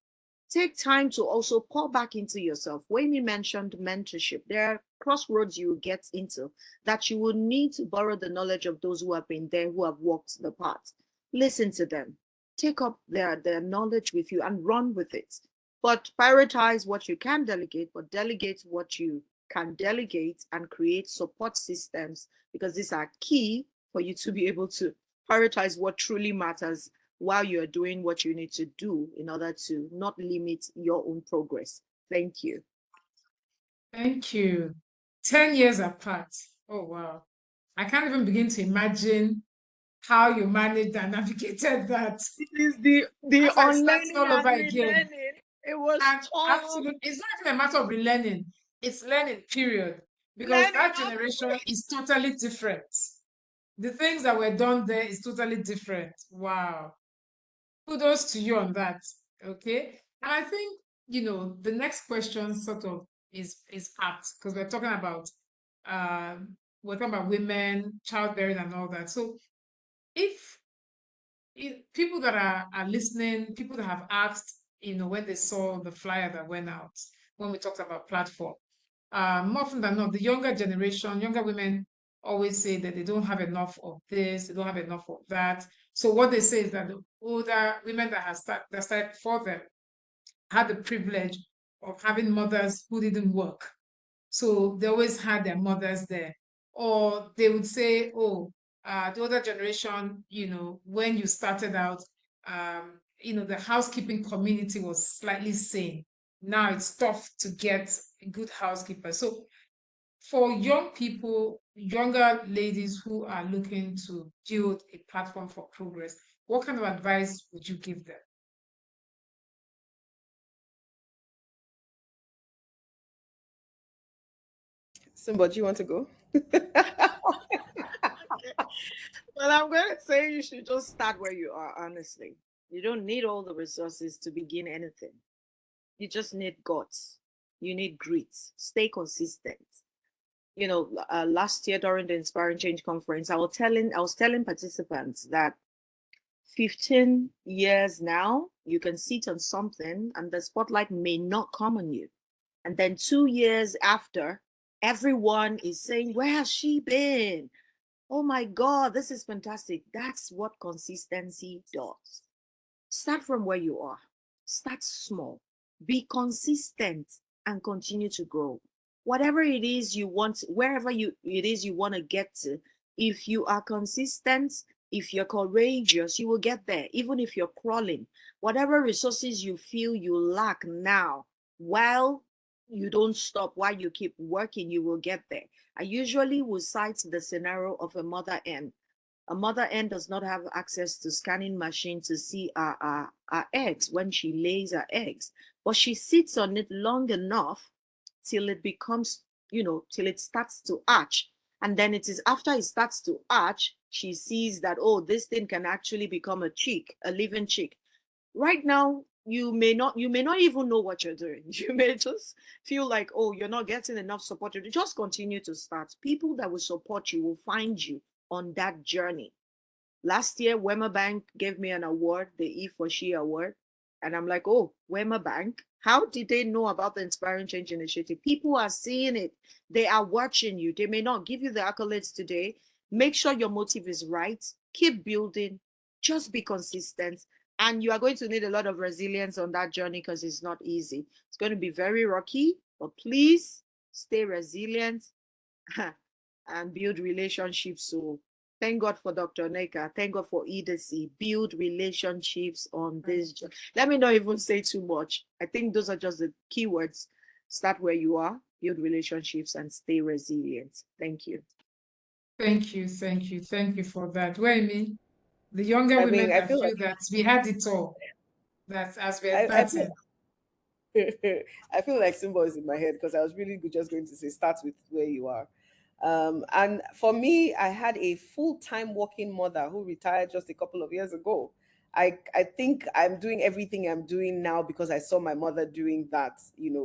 S4: Take time to also pour back into yourself. Wayne mentioned mentorship. There are crossroads you will get into that you will need to borrow the knowledge of those who have been there, who have walked the path. Listen to them. Take up their knowledge with you and run with it. But prioritize what you can delegate, but delegate what you can delegate and create support systems, because these are key for you to be able to prioritize what truly matters while you're doing what you need to do in order to not limit your own progress. Thank you.
S2: Thank you. 10 years apart. Oh, wow. I can't even begin to imagine how you managed and navigated that.
S4: It is the
S2: As I started
S4: unlearning
S2: all
S4: and
S2: over again.
S4: relearning. It was
S2: And
S4: tough.
S2: absolutely, it's not even a matter of relearning, it's learning, period. Because
S4: Learning,
S2: that generation is totally different. The things that were done there is totally different. Wow. Kudos to you on that. Okay. And I think, the next question sort of is apt, because we're talking about women, childbearing and all that. So if people that are listening, people that have asked, when they saw the flyer that went out, when we talked about platform, more often than not, the younger generation, younger women always say that they don't have enough of this, they don't have enough of that. So what they say is that the older women that started for them had the privilege of having mothers who didn't work. So they always had their mothers there. Or they would say, oh, the older generation, when you started out, the housekeeping community was slightly sane. Now it's tough to get a good housekeeper. So for young people, younger ladies who are looking to build a platform for progress, what kind of advice would you give them?
S3: Somebody, you want to go?
S4: Well, I'm going to say you should just start where you are, honestly. You don't need all the resources to begin anything. You just need guts. You need grit. Stay consistent. Last year during the Inspiring Change conference, I was telling participants that 15 years now, you can sit on something and the spotlight may not come on you. And then 2 years after, everyone is saying, where has she been? Oh my God, this is fantastic. That's what consistency does. Start from where you are. Start small. Be consistent and continue to grow. Whatever it is you want, wherever it is you want to get to, if you are consistent, if you're courageous, you will get there. Even if you're crawling, whatever resources you feel you lack now, while you don't stop, while you keep working, you will get there. I usually will cite the scenario of a mother hen. A mother hen does not have access to scanning machine to see our eggs when she lays her eggs, but she sits on it long enough till it becomes, till it starts to arch. And then it is after it starts to arch, she sees that, oh, this thing can actually become a chick, a living chick. Right now, you may not even know what you're doing. You may just feel like, oh, you're not getting enough support. You just continue to start. People that will support you will find you on that journey. Last year, Wema Bank gave me an award, the E for She award. And I'm like, oh, Wema Bank, how did they know about the Inspiring Change Initiative? People are seeing it. They are watching you. They may not give you the accolades today. Make sure your motive is right. Keep building. Just be consistent. And you are going to need a lot of resilience on that journey because it's not easy. It's going to be very rocky, but please stay resilient and build relationships so Thank God for Dr. Neka. Thank God for EDC. Build relationships on this. Let me not even say too much. I think those are just the keywords. Start where you are, build relationships, and stay resilient. Thank you.
S2: Thank you, thank you, thank you for that. Wayme, the younger
S3: I
S2: women
S3: mean, I
S2: that
S3: feel
S2: feel
S3: like
S2: that we had it all, that as we're
S3: I feel
S2: starting.
S3: I feel like Simba is in my head because I was really just going to say start with where you are. And for me, I had a full-time working mother who retired just a couple of years ago. I think I'm doing everything I'm doing now because I saw my mother doing that,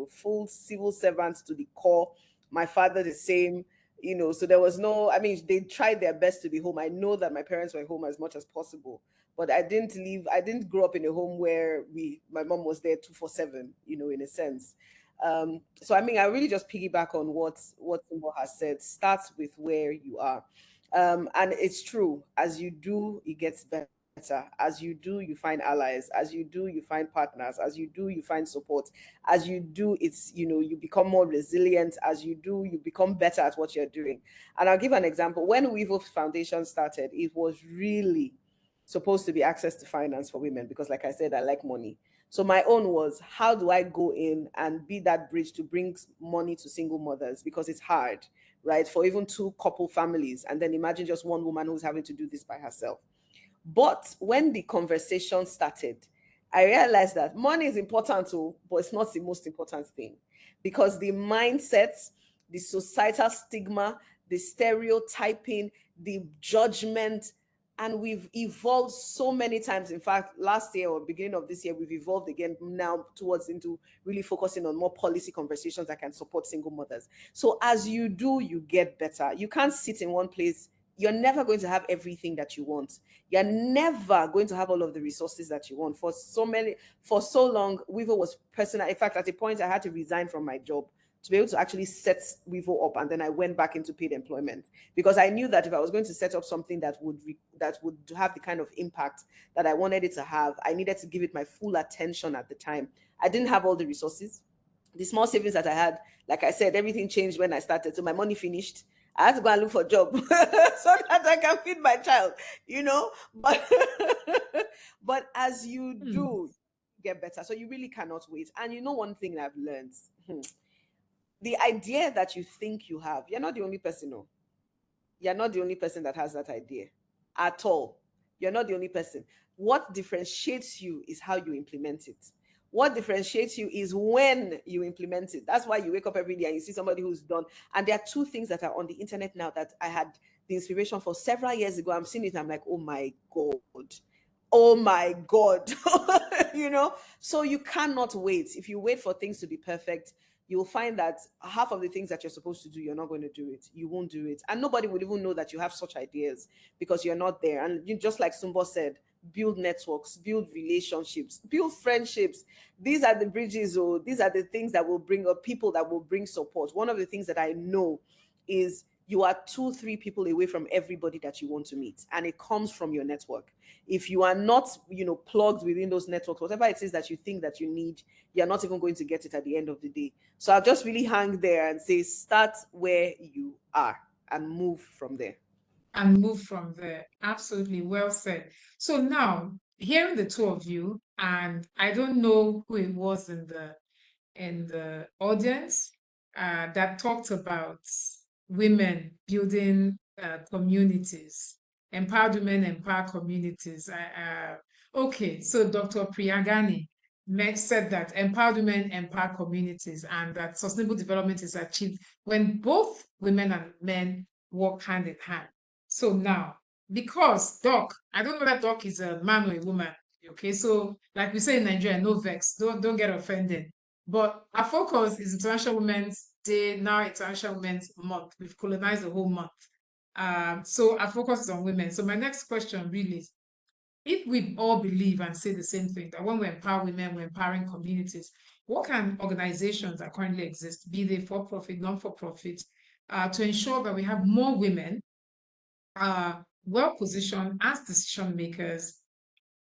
S3: full civil servants to the core. My father the same, so there was no, I mean, they tried their best to be home. I know that my parents were home as much as possible, but I didn't grow up in a home where my mom was there 247, in a sense. So I mean, I really just piggyback on what Simbo has said. Start with where you are. And it's true, as you do, it gets better. As you do, you find allies. As you do, you find partners. As you do, you find support. As you do, you become more resilient. As you do, you become better at what you're doing. And I'll give an example. When Wevo Foundation started, it was really supposed to be access to finance for women because, like I said, I like money. So my own was, how do I go in and be that bridge to bring money to single mothers, because it's hard, right, for even two couple families, and then imagine just one woman who's having to do this by herself. But when the conversation started, I realized that money is important too, but it's not the most important thing, because the mindsets, the societal stigma, the stereotyping, the judgment, and we've evolved so many times. In fact, last year or beginning of this year, we've evolved again now towards into really focusing on more policy conversations that can support single mothers. So as you do, you get better. You can't sit in one place. You're never going to have everything that you want. You're never going to have all of the resources that you want. For so long, Weaver was personal. In fact, at a point, I had to resign from my job to be able to actually set Wevo up, and then I went back into paid employment, because I knew that if I was going to set up something that would have the kind of impact that I wanted it to have, I needed to give it my full attention at the time. I didn't have all the resources. The small savings that I had, like I said, everything changed when I started. So my money finished. I had to go and look for a job so that I can feed my child, But but as you do get better, so you really cannot wait. And one thing I've learned, the idea that you think you have, you're not the only person. No, you're not the only person that has that idea at all. You're not the only person. What differentiates you is how you implement it. What differentiates you is when you implement it. That's why you wake up every day and you see somebody who's done. And there are two things that are on the internet now that I had the inspiration for several years ago. I'm seeing it and I'm like, oh my God. Oh my God. So you cannot wait. If you wait for things to be perfect, you'll find that half of the things that you're supposed to do, you're not going to do it. You won't do it. And nobody will even know that you have such ideas because you're not there. And just like Sumbo said, build networks, build relationships, build friendships. These are the bridges, or these are the things that will bring up people that will bring support. One of the things that I know is you are 2-3 people away from everybody that you want to meet, and it comes from your network. If you are not plugged within those networks, whatever it is that you think that you need, you're not even going to get it at the end of the day. So I'll just really hang there and say, start where you are and move from there.
S2: And move from there. Absolutely, well said. So now, hearing the two of you, and I don't know who it was in the audience that talked about women building communities, empowered women, empower communities. Okay, so Dr. Priyagani said that empowered women empower communities, and that sustainable development is achieved when both women and men work hand in hand. So now, because Doc, I don't know that Doc is a man or a woman. Okay, so like we say in Nigeria, no vex, don't get offended. But our focus is International Women's Day, now International Women's Month. We've colonized the whole month. So our focus is on women. So my next question really is, if we all believe and say the same thing, that when we empower women, we're empowering communities, what can organizations that currently exist, be they for-profit, non-for-profit, to ensure that we have more women well-positioned as decision makers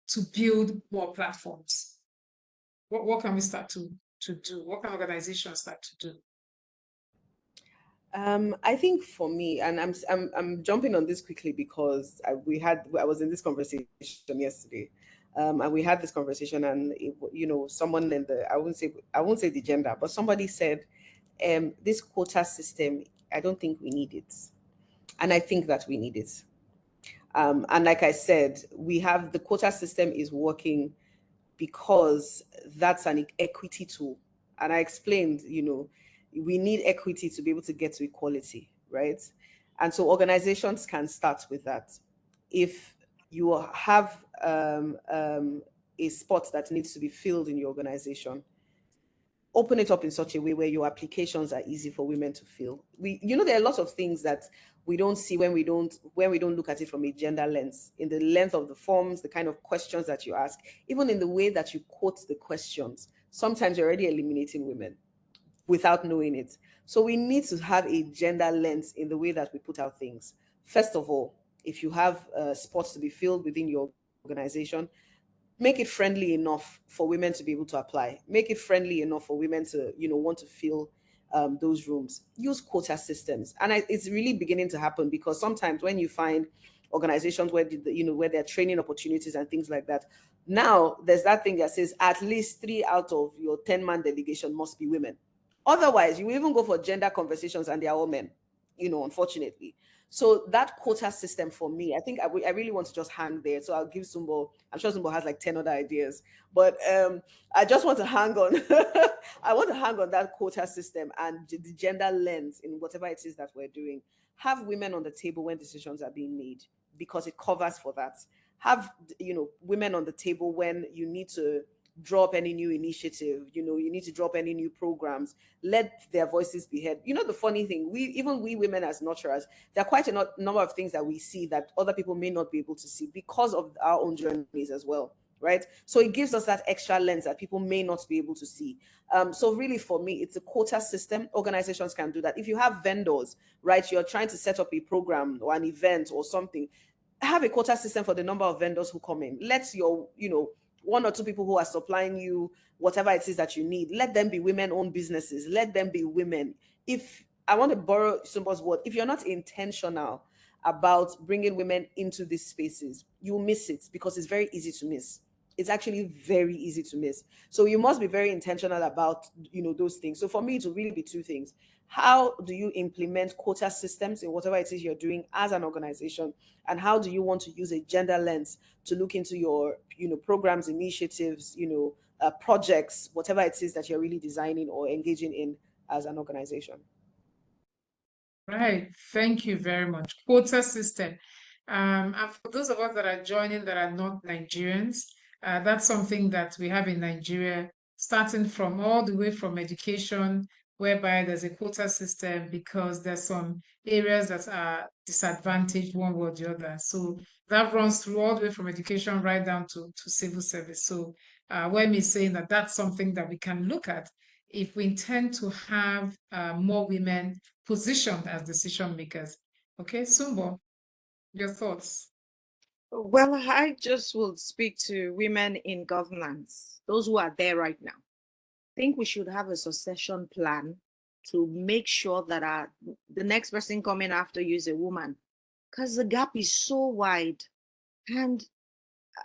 S2: to build more platforms? What can we start to do? What can organizations start to do?
S3: I think for me, and I'm jumping on this quickly because I was in this conversation yesterday, and we had this conversation, and someone in the I won't say the gender, but somebody said, this quota system, I don't think we need it, and I think that we need it. And like I said, we have the quota system is working because that's an equity tool. And I explained, we need equity to be able to get to equality, right? And so organizations can start with that. If you have a spot that needs to be filled in your organization, open it up in such a way where your applications are easy for women to fill. There are a lot of things that we don't see when we don't look at it from a gender lens, in the length of the forms, the kind of questions that you ask, even in the way that you quote the questions. Sometimes you're already eliminating women without knowing it. So we need to have a gender lens in the way that we put out things. First of all, if you have spots to be filled within your organization, make it friendly enough for women to be able to apply. Make it friendly enough for women to, want to fill those rooms. Use quota systems, and it's really beginning to happen, because sometimes when you find organizations where where there are training opportunities and things like that, now there's that thing that says at least 3 out of your 10-man delegation must be women. Otherwise, you even go for gender conversations and they're all men, unfortunately. So that quota system for me, I think I really want to just hang there. So I'll give Sumbo, I'm sure Sumbo has like 10 other ideas, but I just want to hang on. I want to hang on that quota system and the gender lens in whatever it is that we're doing. Have women on the table when decisions are being made, because it covers for that. Have, women on the table when you need to drop any new initiative, you need to drop any new programs. Let their voices be heard. The funny thing, we women as nurturers, there are quite a number of things that we see that other people may not be able to see because of our own journeys as well, right? So it gives us that extra lens that people may not be able to see. So really for me, it's a quota system. Organizations can do that. If you have vendors, right, you're trying to set up a program or an event or something, have a quota system for the number of vendors who come in. Let your, one or two people who are supplying you whatever it is that you need, let them be women-owned businesses. Let them be women. If I want to borrow Sumbo's word, if you're not intentional about bringing women into these spaces, you'll miss it, because it's very easy to miss. It's actually very easy to miss. So you must be very intentional about, those things. So for me, it will really be two things. How do you implement quota systems in whatever it is you're doing as an organization? And how do you want to use a gender lens to look into your, programs, initiatives, projects, whatever it is that you're really designing or engaging in as an organization?
S2: Right. Thank you very much. Quota system. And for those of us that are joining that are not Nigerians, that's something that we have in Nigeria, starting from all the way from education, whereby there's a quota system because there's some areas that are disadvantaged one way or the other. So that runs through all the way from education right down to civil service. So when we're saying that that's something that we can look at if we intend to have more women positioned as decision makers. Okay, Sumbo, your thoughts?
S4: Well, I just will speak to women in governance, those who are there right now. I think we should have a succession plan to make sure that the next person coming after you is a woman, because the gap is so wide. And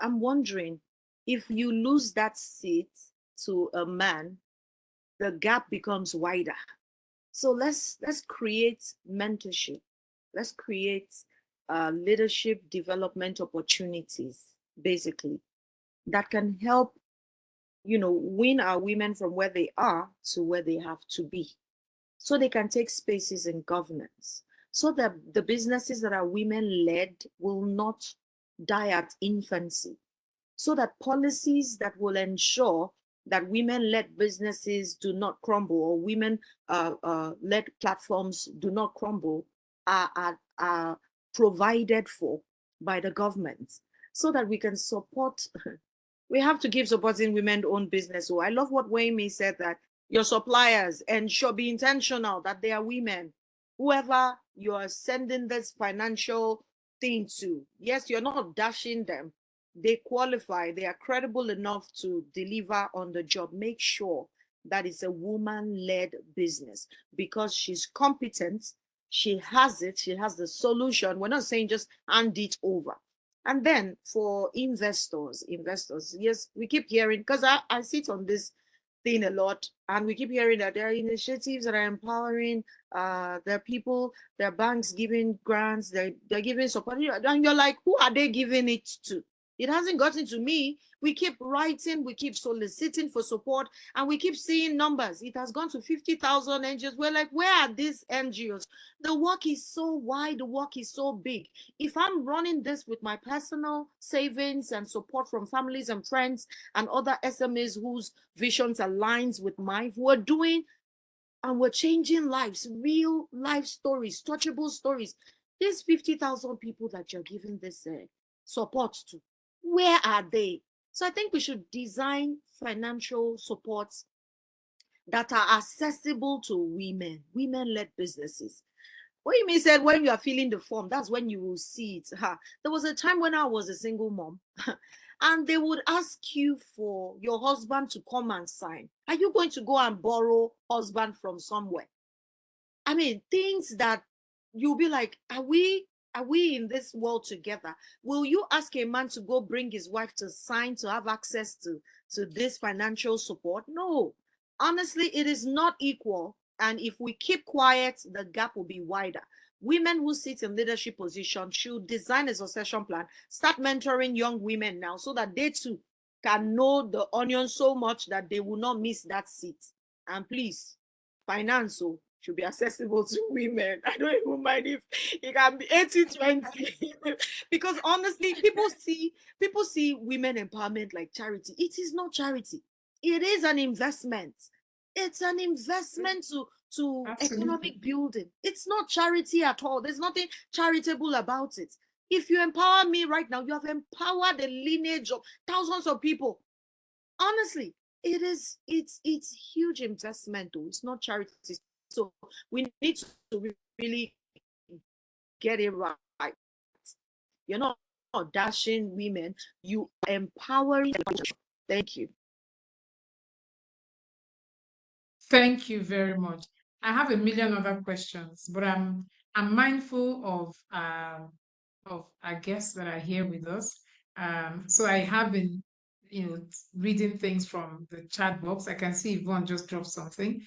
S4: I'm wondering, if you lose that seat to a man, the gap becomes wider. So let's create mentorship. Let's create leadership development opportunities, basically, that can help, win our women from where they are to where they have to be, so they can take spaces in governance, so that the businesses that are women-led will not die at infancy, so that policies that will ensure that women-led businesses do not crumble, or women-led platforms do not crumble, are provided for by the government, so that we can support. We have to keep supporting women-owned business. So I love what Wayme said, that your suppliers be intentional that they are women. Whoever you are sending this financial thing to, yes, you're not dashing them. They qualify, they are credible enough to deliver on the job. Make sure that is a woman-led business because she's competent, she has it, she has the solution. We're not saying just hand it over. And then for investors, yes, we keep hearing, because I sit on this thing a lot, and we keep hearing that there are initiatives that are empowering, there are people, there are banks giving grants, they're giving support, and you're like, who are they giving it to? It hasn't gotten to me. We keep writing, we keep soliciting for support, and we keep seeing numbers. It has gone to 50,000 NGOs. We're like, where are these NGOs? The work is so wide, the work is so big. If I'm running this with my personal savings and support from families and friends and other SMEs whose visions aligns with mine, we're doing and we're changing lives, real life stories, touchable stories. These 50,000 people that you're giving this support to, where are they? So I think we should design financial supports that are accessible to women, women-led businesses. What you mean said, when you are filling the form, that's when you will see it. There was a time when I was a single mom, and they would ask you for your husband to come and sign. Are you going to go and borrow husband from somewhere? I mean, things that you'll be like, are we in this world together? Will you ask a man to go bring his wife to sign to have access to this financial support? No. Honestly, it is not equal. And if we keep quiet, the gap will be wider. Women who sit in leadership positions should design a succession plan, start mentoring young women now so that they too can know the onion so much that they will not miss that seat. And please, finance should be accessible to women. I don't even mind if it can be 80-20. Because honestly, people see women empowerment like charity. It is not charity. It is an investment. It's an investment to economic building. It's not charity at all. There's nothing charitable about it. If you empower me right now, you have empowered the lineage of thousands of people. Honestly, it's huge investment though. It's not charity. So we need to really get it right. You're not dashing women, you are empowering them. Thank you.
S2: Thank you very much. I have a million other questions, but I'm mindful of our guests that are here with us. So I have been, reading things from the chat box. I can see Yvonne just dropped something.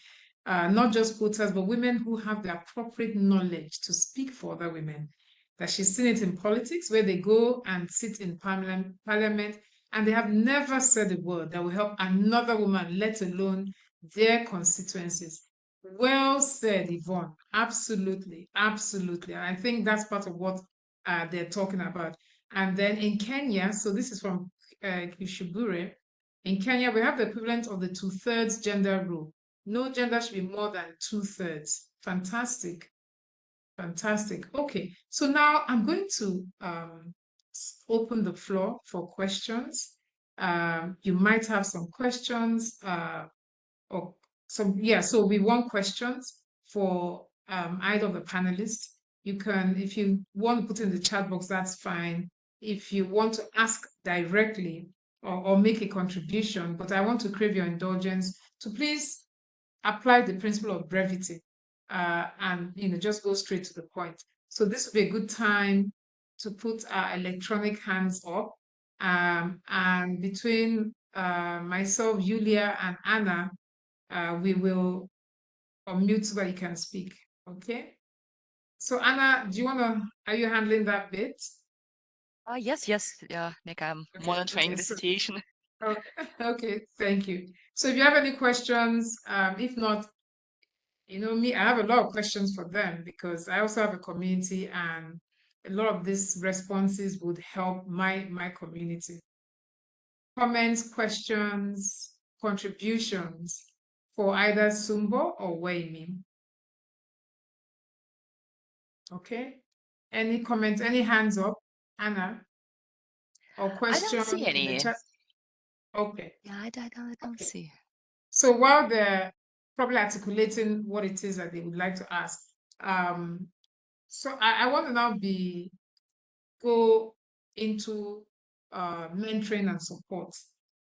S2: Not just quotas, but women who have the appropriate knowledge to speak for other women. That she's seen it in politics, where they go and sit in parliament, and they have never said a word that will help another woman, let alone their constituencies. Well said, Yvonne. Absolutely, absolutely. And I think that's part of what they're talking about. And then in Kenya, so this is from Kishubure. In Kenya, we have the equivalent of the two-thirds gender rule. No gender should be more than two-thirds. Fantastic. Fantastic. Okay, so now I'm going to open the floor for questions. You might have some questions or some, yeah, so we want questions for either of the panelists. You can, if you want to put in the chat box, that's fine. If you want to ask directly or make a contribution, but I want to crave your indulgence to please apply the principle of brevity and just go straight to the point. So this would be a good time to put our electronic hands up. And between myself, Julia, and Anna, we will unmute so that you can speak. Okay. So Anna, are you handling that bit?
S1: Yes, yeah, Nick, I'm
S2: Okay,
S1: monitoring
S2: okay,
S1: the
S2: so,
S1: situation.
S2: okay, thank you. So if you have any questions, if not, me, I have a lot of questions for them because I also have a community and a lot of these responses would help my community. Comments, questions, contributions for either Sumbo or Weimi. Okay. Any comments, any hands up, Anna? Or
S1: I don't
S2: question
S1: see
S2: in the
S1: any.
S2: chat? Okay.
S1: Yeah, I don't
S2: Okay.
S1: see.
S2: So while they're probably articulating what it is that they would like to ask, so I want to now go into mentoring and support.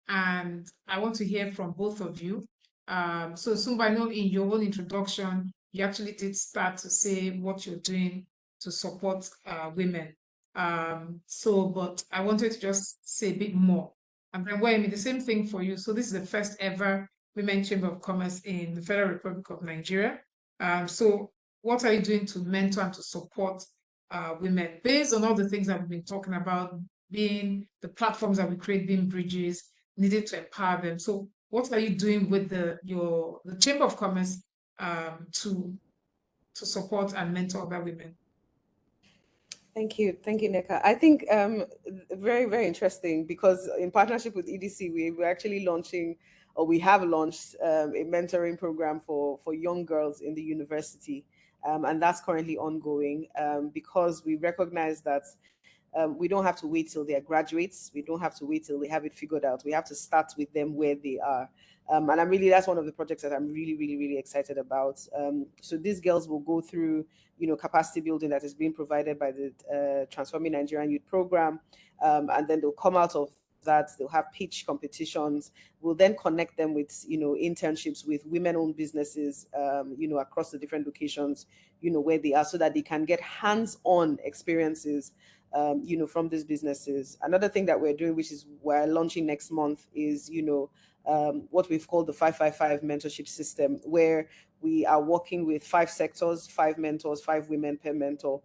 S2: And I want to hear from both of you. So Sumba, I know in your own introduction, you actually did start to say what you're doing to support women. But I wanted to just say a bit more. And then, well, the same thing for you. So this is the first ever Women Chamber of Commerce in the Federal Republic of Nigeria. So what are you doing to mentor and to support women based on all the things that we've been talking about, being the platforms that we create, being bridges, needing to empower them. So what are you doing with the Chamber of Commerce to support and mentor other women?
S3: Thank you, Neka. I think very, very interesting because in partnership with EDC, we're actually launching, or we have launched a mentoring program for young girls in the university, and that's currently ongoing because we recognize that we don't have to wait till they're graduates. We don't have to wait till they have it figured out. We have to start with them where they are. And that's one of the projects that I'm really, really, really excited about. So these girls will go through, capacity building that is being provided by the Transforming Nigerian Youth Program. And then they'll come out of that, they'll have pitch competitions. We'll then connect them with, internships with women-owned businesses, across the different locations, where they are, so that they can get hands-on experiences from these businesses. Another thing that we're doing, which is we're launching next month, is, what we've called the 555 mentorship system, where we are working with 5 sectors, 5 mentors, 5 women per mentor.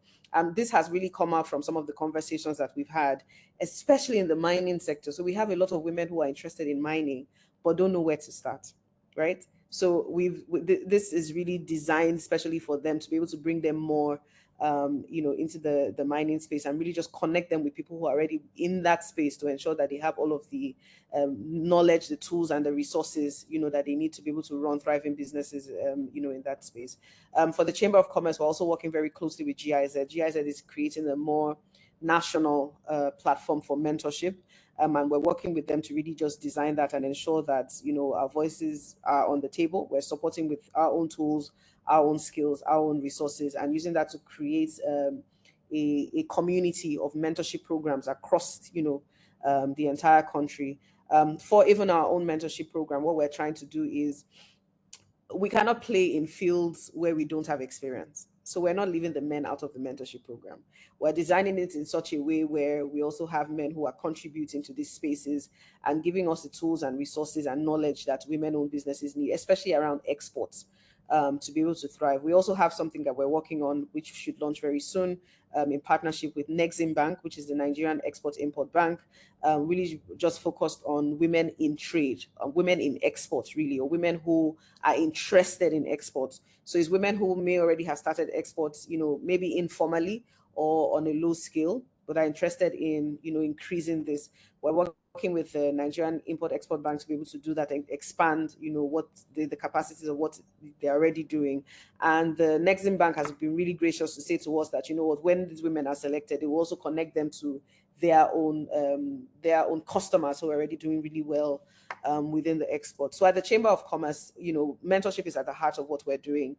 S3: This has really come out from some of the conversations that we've had, especially in the mining sector. So we have a lot of women who are interested in mining, but don't know where to start, right? So this is really designed especially for them to be able to bring them more into the mining space and really just connect them with people who are already in that space to ensure that they have all of the knowledge, the tools, and the resources, that they need to be able to run thriving businesses, in that space. For the Chamber of Commerce, we're also working very closely with GIZ. GIZ is creating a more national platform for mentorship. And we're working with them to really just design that and ensure that, our voices are on the table. We're supporting with our own tools, our own skills, our own resources, and using that to create a community of mentorship programs across, the entire country. For even our own mentorship program, what we're trying to do is we cannot play in fields where we don't have experience. So we're not leaving the men out of the mentorship program. We're designing it in such a way where we also have men who are contributing to these spaces and giving us the tools and resources and knowledge that women-owned businesses need, especially around exports, to be able to thrive. We also have something that we're working on, which should launch very soon, in partnership with Nexim Bank, which is the Nigerian Export-Import Bank, really just focused on women in trade, women in exports, really, or women who are interested in exports. So it's women who may already have started exports, maybe informally or on a low scale, but are interested in, increasing this. We're working with the Nigerian Import-Export Bank to be able to do that and expand, what the capacities of what they're already doing. And the Nexim Bank has been really gracious to say to us that, when these women are selected, they will also connect them to their own customers who are already doing really well within the export. So at the Chamber of Commerce, mentorship is at the heart of what we're doing,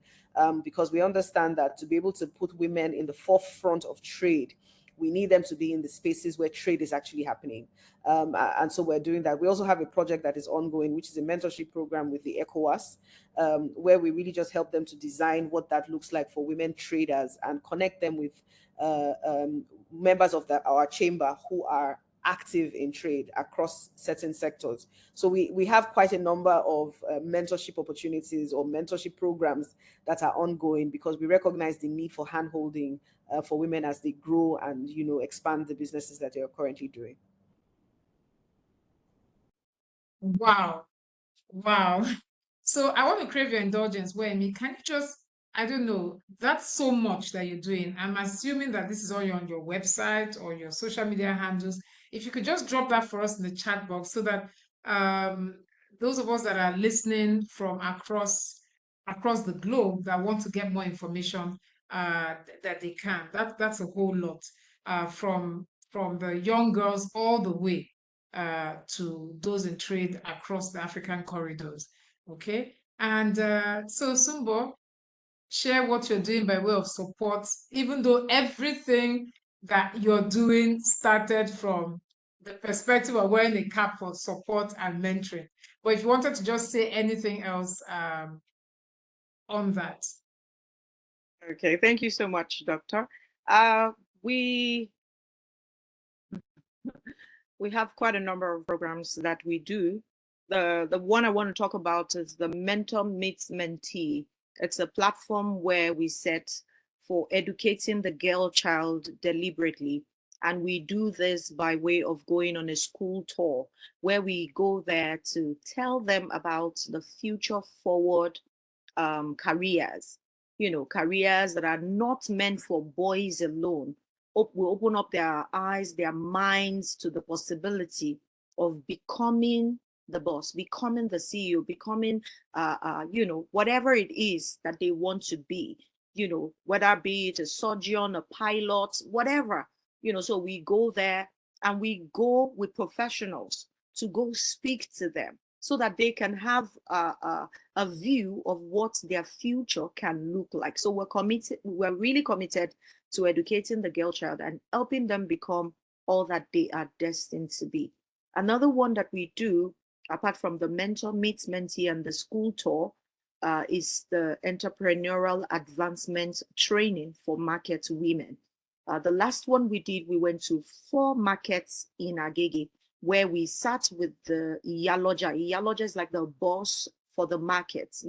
S3: because we understand that to be able to put women in the forefront of trade, we need them to be in the spaces where trade is actually happening. And so we're doing that. We also have a project that is ongoing, which is a mentorship program with the ECOWAS, where we really just help them to design what that looks like for women traders and connect them with members of our chamber who are active in trade across certain sectors. So we have quite a number of mentorship opportunities or mentorship programs that are ongoing because we recognize the need for handholding for women as they grow and expand the businesses that they are currently doing.
S2: Wow. So I want to crave your indulgence, Wemi. Can you just, I don't know, that's so much that you're doing. I'm assuming that this is all on your website or your social media handles. If you could just drop that for us in the chat box so that um, those of us that are listening from across the globe that want to get more information, that they can. That's a whole lot, from the young girls all the way to those in trade across the African corridors. Okay. And so, Sumbo, share what you're doing by way of support, even though everything that you're doing started from the perspective of wearing a cap for support and mentoring. But if you wanted to just say anything else on that.
S4: Okay, thank you so much, Doctor. Uh, we we have quite a number of programs that we do. The one I want to talk about is the Mentor Meets Mentee. It's a platform where we set for educating the girl child deliberately. And we do this by way of going on a school tour where we go there to tell them about the future forward careers, careers that are not meant for boys alone. We open up their eyes, their minds to the possibility of becoming the boss, becoming the CEO, becoming, whatever it is that they want to be, whether be it a surgeon, a pilot, whatever, so we go there and we go with professionals to go speak to them so that they can have a view of what their future can look like. So we're really committed to educating the girl child and helping them become all that they are destined to be. Another one that we do, apart from the Mentor Meets Mentee and the school tour, is the entrepreneurial advancement training for market women. The last one we did, we went to 4 markets in Agege where we sat with the Iyaloja. Iyaloja is like the boss for the markets,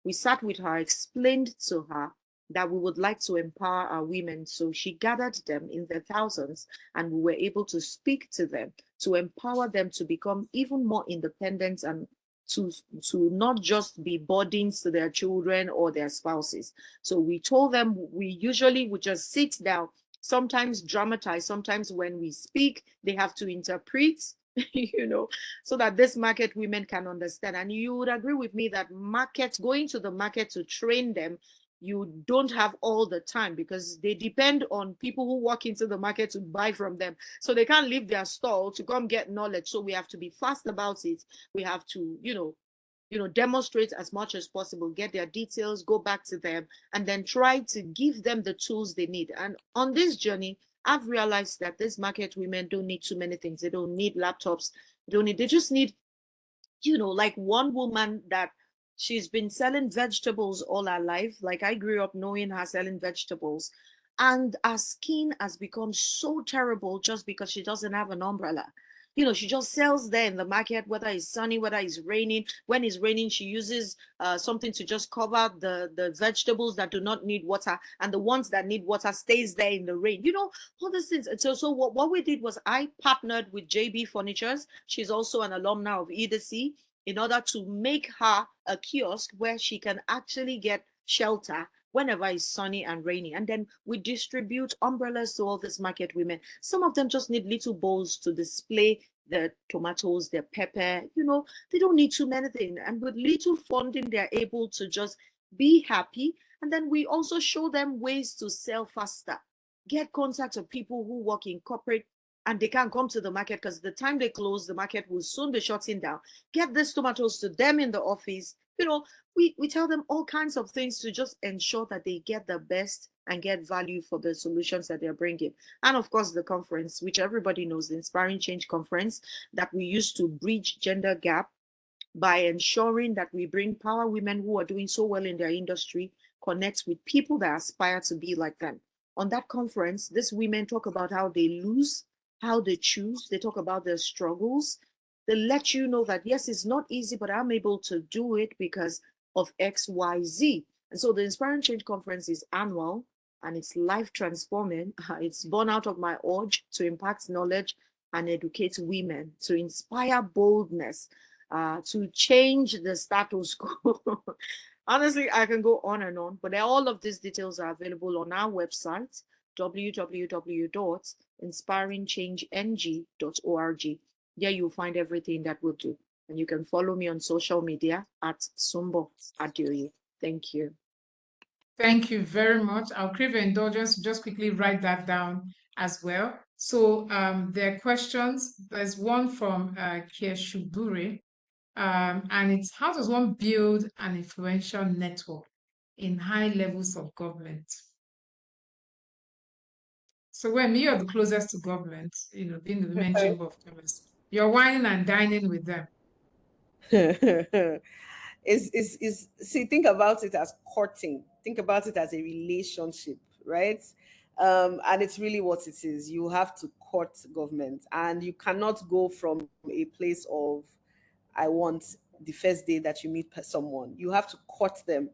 S4: We sat with her, explained to her that we would like to empower our women. So she gathered them in their thousands and we were able to speak to them, to empower them to become even more independent and to not just be burdens to their children or their spouses. So we told them we usually would just sit down, sometimes dramatize, sometimes when we speak, they have to interpret, so that this market women can understand. And you would agree with me that going to the market to train them, you don't have all the time because they depend on people who walk into the market to buy from them. So they can't leave their stall to come get knowledge. So we have to be fast about it. We have to, demonstrate as much as possible, get their details, go back to them, and then try to give them the tools they need. And on this journey, I've realized that these market women don't need too many things. They don't need laptops. They just need, like one woman that she's been selling vegetables all her life. Like I grew up knowing her selling vegetables. And her skin has become so terrible just because she doesn't have an umbrella. She just sells there in the market, whether it's sunny, whether it's raining. When it's raining, she uses something to just cover the vegetables that do not need water. And the ones that need water stays there in the rain. All these things. So what we did was I partnered with JB Furnitures. She's also an alumna of EDC, in order to make her a kiosk where she can actually get shelter whenever it's sunny and rainy. And then we distribute umbrellas to all these market women. Some of them just need little bowls to display their tomatoes, their pepper. They don't need too many things. And with little funding, they're able to just be happy. And then we also show them ways to sell faster, get contact of people who work in corporate and they can't come to the market because the time they close, the market will soon be shutting down. Get these tomatoes to them in the office. We tell them all kinds of things to just ensure that they get the best and get value for the solutions that they're bringing. And of course, the conference, which everybody knows, the Inspiring Change Conference, that we use to bridge gender gap by ensuring that we bring power women who are doing so well in their industry, connect with people that aspire to be like them. On that conference, these women talk about how they lose, how they choose. They talk about their struggles. They let you know that, yes, it's not easy, but I'm able to do it because of X, Y, Z. And so the Inspiring Change Conference is annual and it's life transforming. It's born out of my urge to impact knowledge and educate women, to inspire boldness, to change the status quo. Honestly, I can go on and on, but all of these details are available on our website, www.inspiringchangeng.org. There you'll find everything that we'll do. And you can follow me on social media at Sumbo Adioye. Thank you.
S2: Thank you very much. I'll crave your indulgence to just quickly write that down as well. So there are questions. There's one from Kieshuburi, and it's how does one build an influential network in high levels of government? So when you're the closest to government, being the Women Chamber of Commerce, you're whining and dining with them.
S3: is see, think about it as courting, think about it as a relationship, right? And it's really what it is. You have to court government, and you cannot go from a place of I want the first day that you meet someone. You have to court them.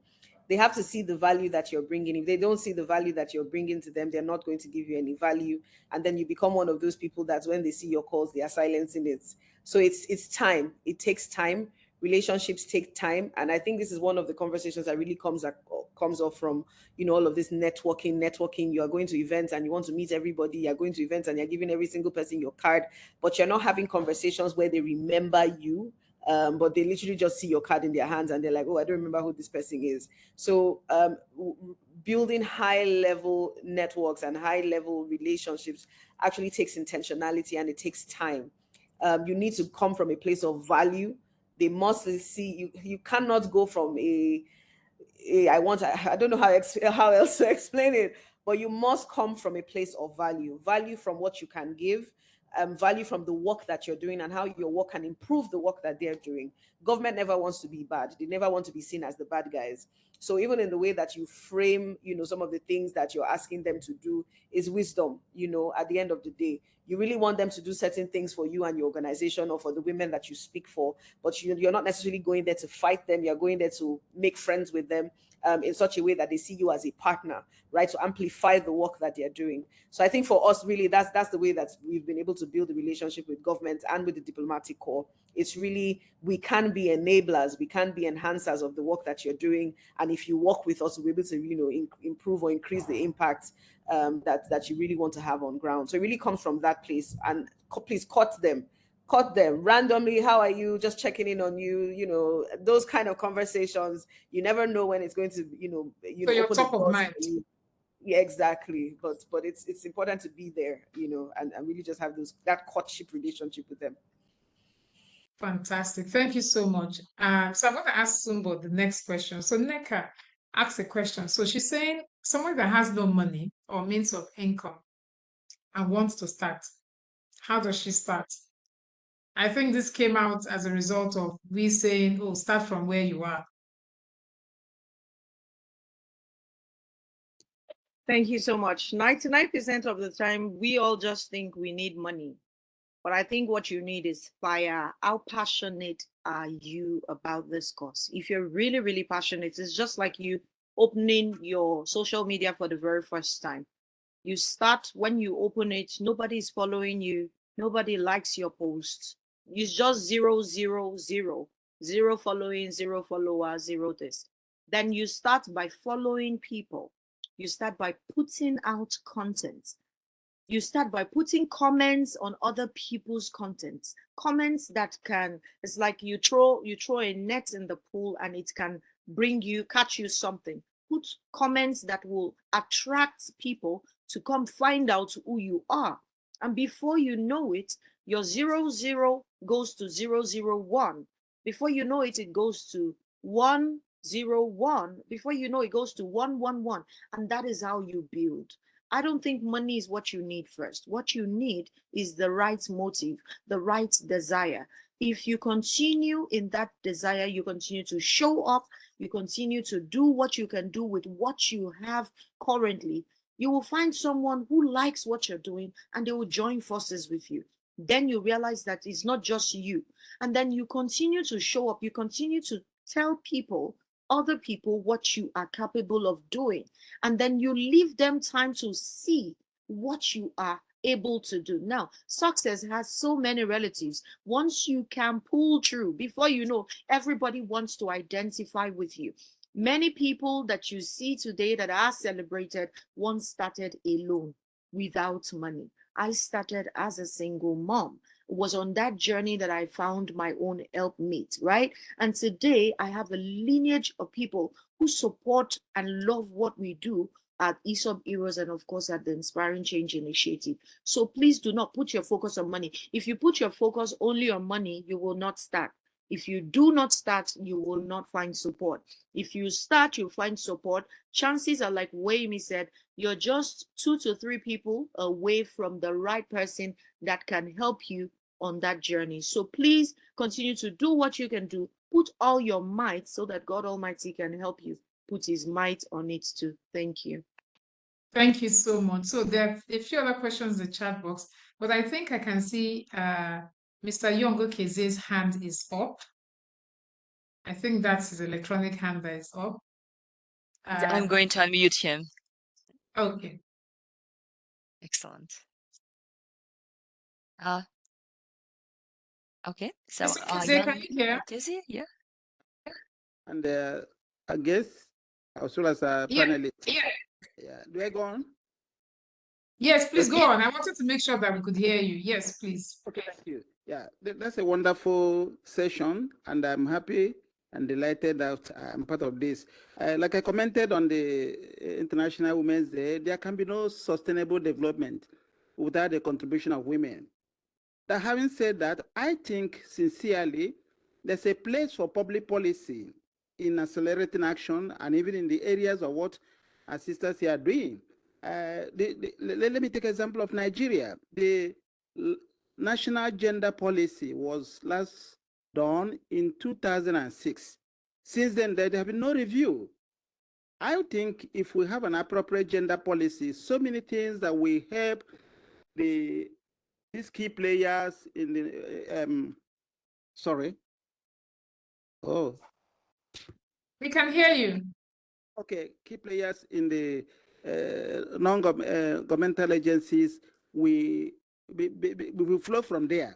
S3: They have to see the value that you're bringing. If they don't see the value that you're bringing to them, they're not going to give you any value. And then you become one of those people that when they see your calls, they are silencing it. So it's time. It takes time. Relationships take time. And I think this is one of the conversations that really comes off from, all of this networking. You are going to events and you want to meet everybody. You're going to events and you're giving every single person your card, but you're not having conversations where they remember you. But they literally just see your card in their hands and they're like, oh, I don't remember who this person is. So building high level networks and high level relationships actually takes intentionality and it takes time. You need to come from a place of value. They must see you. You cannot go from I don't know how else to explain it, but you must come from a place of value from what you can give, value from the work that you're doing and how your work can improve the work that they're doing. Government never wants to be bad. They never want to be seen as the bad guys. So even in the way that you frame, some of the things that you're asking them to do is wisdom. At the end of the day, you really want them to do certain things for you and your organization or for the women that you speak for, but you're not necessarily going there to fight them. You're going there to make friends with them in such a way that they see you as a partner, right? To amplify the work that they're doing. So I think for us, really, that's the way that we've been able to build a relationship with government and with the diplomatic corps. It's really, we can be enablers, we can be enhancers of the work that you're doing. And if you work with us, we'll be able to, improve or increase the impact that you really want to have on ground. So it really comes from that place. And please cut them randomly. How are you? Just checking in on you. Those kind of conversations. You never know when it's going to,
S2: So you're
S3: open
S2: top
S3: the
S2: of
S3: doors
S2: mind.
S3: for you. Yeah, exactly. But it's important to be there, and really just have that courtship relationship with them.
S2: Fantastic. Thank you so much. So I'm going to ask Sumbo the next question. So Neka asked a question. So she's saying someone that has no money or means of income and wants to start, how does she start? I think this came out as a result of we saying, oh, start from where you are.
S4: Thank you so much. 99% of the time, we all just think we need money. But I think what you need is fire. How passionate are you about this cause? If you're really, really passionate, it's just like you opening your social media for the very first time. You start, when you open it, nobody's following you, nobody likes your posts. It's just 0, 0, 0. 0 following, 0 followers, 0 this. Then you start by following people. You start by putting out content. You start by putting comments on other people's content. Comments that it's like you throw a net in the pool and it can catch you something. Put comments that will attract people to come find out who you are. And before you know it, your 0, 0 goes to 0, 0, 1. Before you know it, it goes to 1, 0, 1. Before you know it goes to 1, 1, 1. And that is how you build. I don't think money is what you need first. What you need is the right motive, the right desire. If you continue in that desire, you continue to show up, you continue to do what you can do with what you have currently, you will find someone who likes what you're doing and they will join forces with you. Then you realize that it's not just you. And then you continue to show up, you continue to tell other people what you are capable of doing. And then you leave them time to see what you are able to do. Now, success has so many relatives. Once you can pull through, before you know, everybody wants to identify with you. Many people that you see today that are celebrated once started alone without money. I started as a single mom. It was on that journey that I found my own helpmate, right? And today I have a lineage of people who support and love what we do at ESOP Heroes and of course at the Inspiring Change Initiative. So please do not put your focus on money. If you put your focus only on money, you will not start. If you do not start, you will not find support. If you start, you'll find support. Chances are, like Waymi said, you're just 2 to 3 people away from the right person that can help you on that journey. So please continue to do what you can do. Put all your might so that God Almighty can help you put his might on it too. Thank you.
S2: Thank you so much. So there are a few other questions in the chat box, but I think I can see Mr. Yongo Keze's hand is up. I think that's his electronic hand that is up.
S1: I'm going to unmute him.
S2: Okay.
S1: Excellent. Okay, so
S2: Mr. Keze, can you hear?
S1: Keze, yeah.
S5: And I guess as well as a panelist. Yeah. Do I go on?
S2: Yes, please go on. I wanted to make sure that we could hear you. Yes, please.
S5: Okay, thank you. Yeah, that's a wonderful session, and I'm happy and delighted that I'm part of this. Like I commented on the International Women's Day, there can be no sustainable development without the contribution of women. That having said that, I think sincerely there's a place for public policy in accelerating action and even in the areas of what our sisters here are doing. Let me take an example of Nigeria. The national gender policy was last done in 2006. Since then, there have been no review. I think if we have an appropriate gender policy, so many things that will help these key players in the sorry. Oh,
S2: we can hear you.
S5: Okay, key players in the non-governmental agencies, we will flow from there.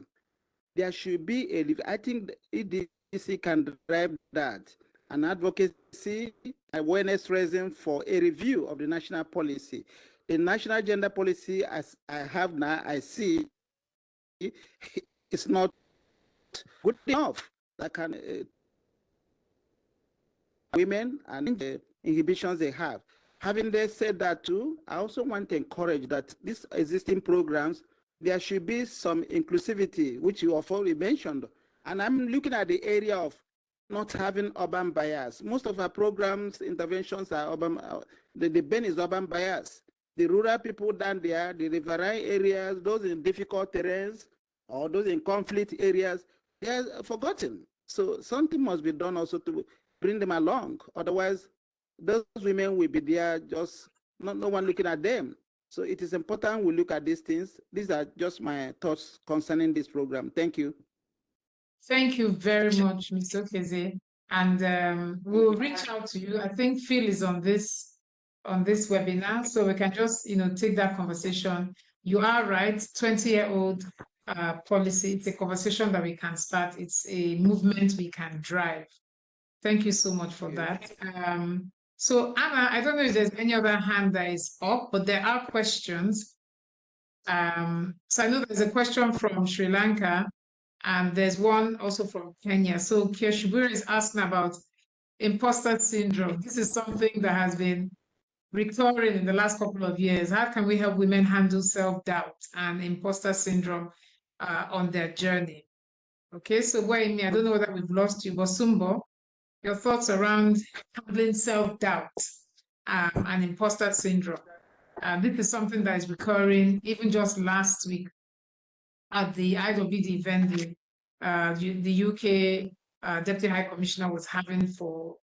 S5: There should be I think EDC can drive that, an advocacy, awareness raising for a review of the national policy. The national gender policy, as I have now, I see it's not good enough. That can women and the inhibitions they have. Having said that too, I also want to encourage that these existing programs, there should be some inclusivity, which you have already mentioned. And I'm looking at the area of not having urban bias. Most of our programs, interventions are urban, the bend is urban bias. The rural people down there, the riverine areas, those in difficult terrains, or those in conflict areas, they are forgotten. So something must be done also to bring them along. Otherwise, those women will be there, just no one looking at them. So it is important we look at these things. These are just my thoughts concerning this program. Thank you.
S2: Thank you very much, Mr. Keze. And we'll reach out to you. I think Phil is on this webinar, so we can just take that conversation. You are right, 20-year-old policy. It's a conversation that we can start. It's a movement we can drive. Thank you so much for that. So Anna, I don't know if there's any other hand that is up, but there are questions. So I know there's a question from Sri Lanka, and there's one also from Kenya. So Kioshiburi is asking about imposter syndrome. This is something that has been recurring in the last couple of years. How can we help women handle self-doubt and imposter syndrome on their journey? Okay, so Waimi, I don't know whether we've lost you, but Sumbo, your thoughts around handling self-doubt and imposter syndrome. This is something that is recurring. Even just last week at the IWD event, the UK Deputy High Commissioner was having for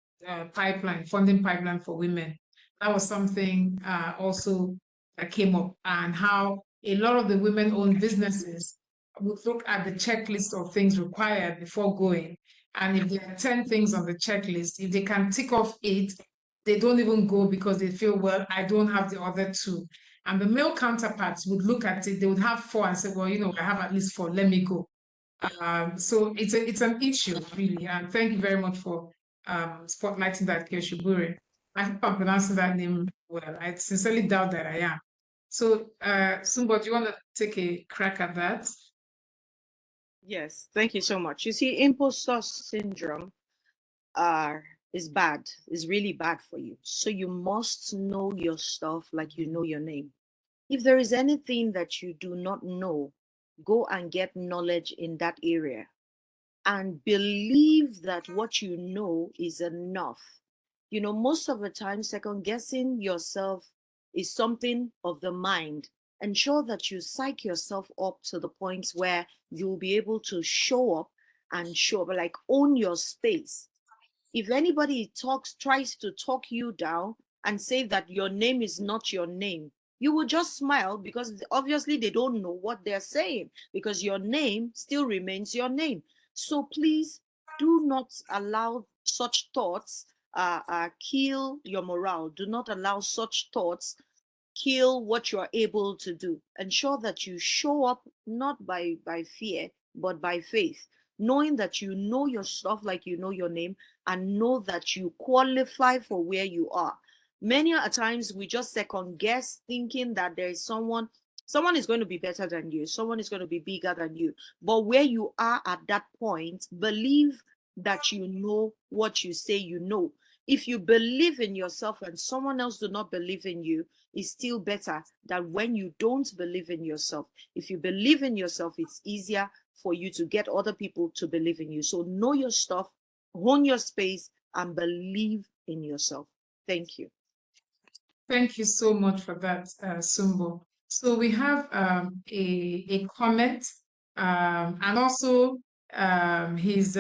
S2: funding pipeline for women. That was something also that came up, and how a lot of the women-owned businesses would look at the checklist of things required before going. And if there are 10 things on the checklist, if they can tick off 8, they don't even go because they feel, well, I don't have the other 2. And the male counterparts would look at it, they would have 4 and say, well, I have at least 4, let me go. So it's an issue, really. And thank you very much for spotlighting that, Kioshiburi. I hope I'm pronouncing that name well. I sincerely doubt that I am. So, Sumbo, do you want to take a crack at that?
S4: Yes, thank you so much. You see, imposter syndrome is bad, is really bad for you. So you must know your stuff like you know your name. If there is anything that you do not know, go and get knowledge in that area and believe that what you know is enough. You know, most of the time, second guessing yourself is something of the mind. Ensure that you psych yourself up to the point where you'll be able to show up and show up, like own your space. If anybody tries to talk you down and say that your name is not your name, you will just smile, because obviously they don't know what they're saying, because your name still remains your name. So please do not allow such thoughts kill your morale. Do not allow such thoughts kill what you are able to do. Ensure that you show up not by fear, but by faith, knowing that you know your stuff like you know your name, and know that you qualify for where you are. Many a times we just second guess, thinking that there is someone is going to be better than you, someone is going to be bigger than you. But where you are at that point, believe that you know what you say you know. If you believe in yourself and someone else do not believe in you, it's still better than when you don't believe in yourself. If you believe in yourself, it's easier for you to get other people to believe in you. So know your stuff, own your space, and believe in yourself. Thank you.
S2: Thank you so much for that, Sumbo. So we have a comment, and also he's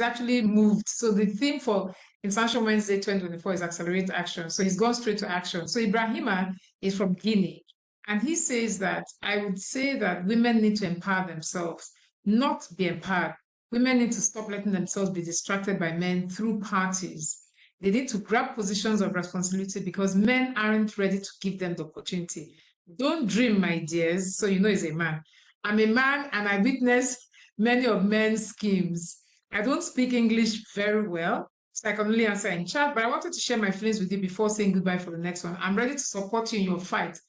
S2: actually moved. So the theme for International Wednesday 2024 is Accelerate Action. So he's gone straight to action. So Ibrahima is from Guinea, and he says that I would say that women need to empower themselves, not be empowered. Women need to stop letting themselves be distracted by men through parties. They need to grab positions of responsibility because men aren't ready to give them the opportunity. Don't dream, my dears, so you know he's a man. I'm a man and I witness many of men's schemes. I don't speak English very well, so I can only answer in chat, but I wanted to share my feelings with you before saying goodbye for the next one. I'm ready to support you in your fight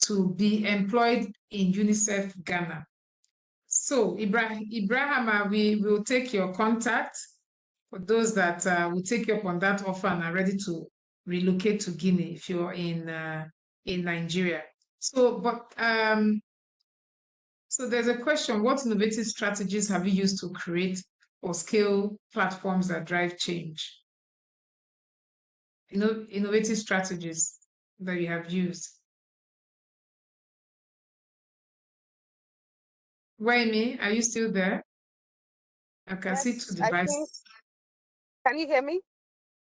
S2: to be employed in UNICEF Ghana. So, Ibrahima, we will take your contact for those that will take you up on that offer and are ready to relocate to Guinea if you're in Nigeria. So, so there's a question: what innovative strategies have you used to create or scale platforms that drive change? Innovative strategies that you have used. Waimi, are you still there? I can see two devices.
S6: Can you hear me?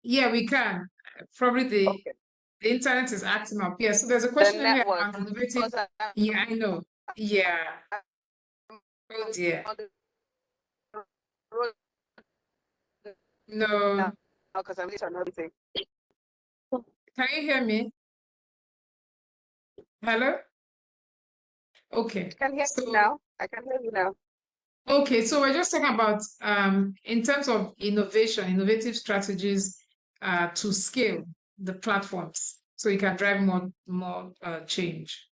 S2: Yeah, we can. Probably the internet is acting up. Yeah, so there's a question here around innovative. Yeah, I know. Yeah. Oh dear. No.
S6: Because I'm listening to everything.
S2: Can you hear me? Hello? Okay.
S6: Can hear you now. I can hear you now.
S2: Okay, so we're just talking about in terms of innovative strategies to scale the platforms so you can drive more change.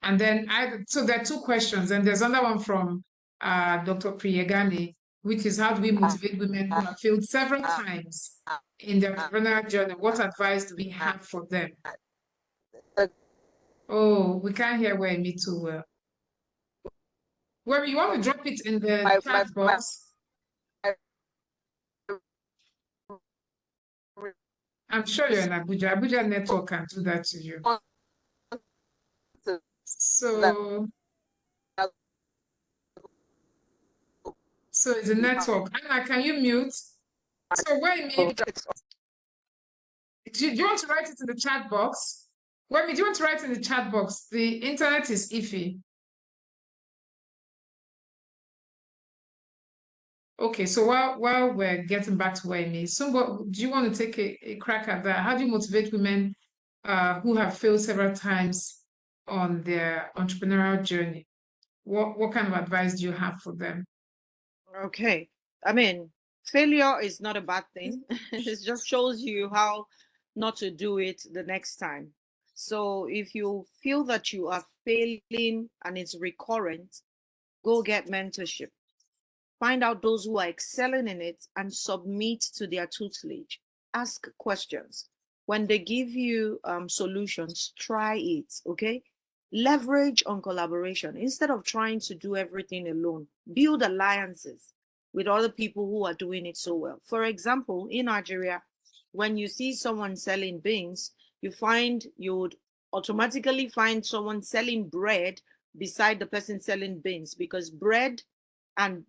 S2: And then so there are two questions, and there's another one from Dr. Priyegani, which is how do we motivate women who have failed several times in their entrepreneurial journey? What advice do we have for them? Oh, we can't hear Wemi too well. Wemi, you want to drop it in the chat box? I'm sure you're in Abuja. Abuja network can do that to you. So it's a network. Anna, can you mute? So Wemi, do you want to write it in the chat box? Wemi, do you want to write in the chat box? The internet is iffy. Okay, so while we're getting back to Wemi, Sumbo, do you want to take a crack at that? How do you motivate women who have failed several times on their entrepreneurial journey? What kind of advice do you have for them?
S4: Okay. I mean, failure is not a bad thing. It just shows you how not to do it the next time. So if you feel that you are failing and it's recurrent, go get mentorship. Find out those who are excelling in it and submit to their tutelage. Ask questions. When they give you solutions, try it, okay? Leverage on collaboration. Instead of trying to do everything alone, build alliances with other people who are doing it so well. For example, in Nigeria, when you see someone selling beans, you would automatically find someone selling bread beside the person selling beans, because bread and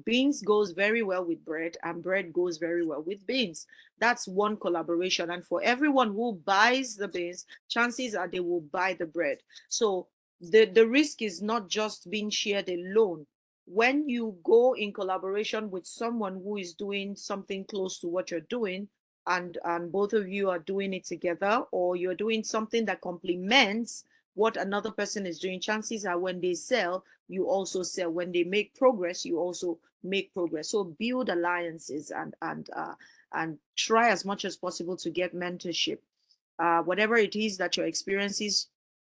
S4: beans goes very well with bread, and bread goes very well with beans. That's one collaboration. And for everyone who buys the beans, chances are they will buy the bread. So the risk is not just being shared alone. When you go in collaboration with someone who is doing something close to what you're doing, and both of you are doing it together, or you're doing something that complements what another person is doing, chances are when they sell, you also sell. When they make progress, you also make progress. So build alliances, and try as much as possible to get mentorship. Whatever it is that your experiences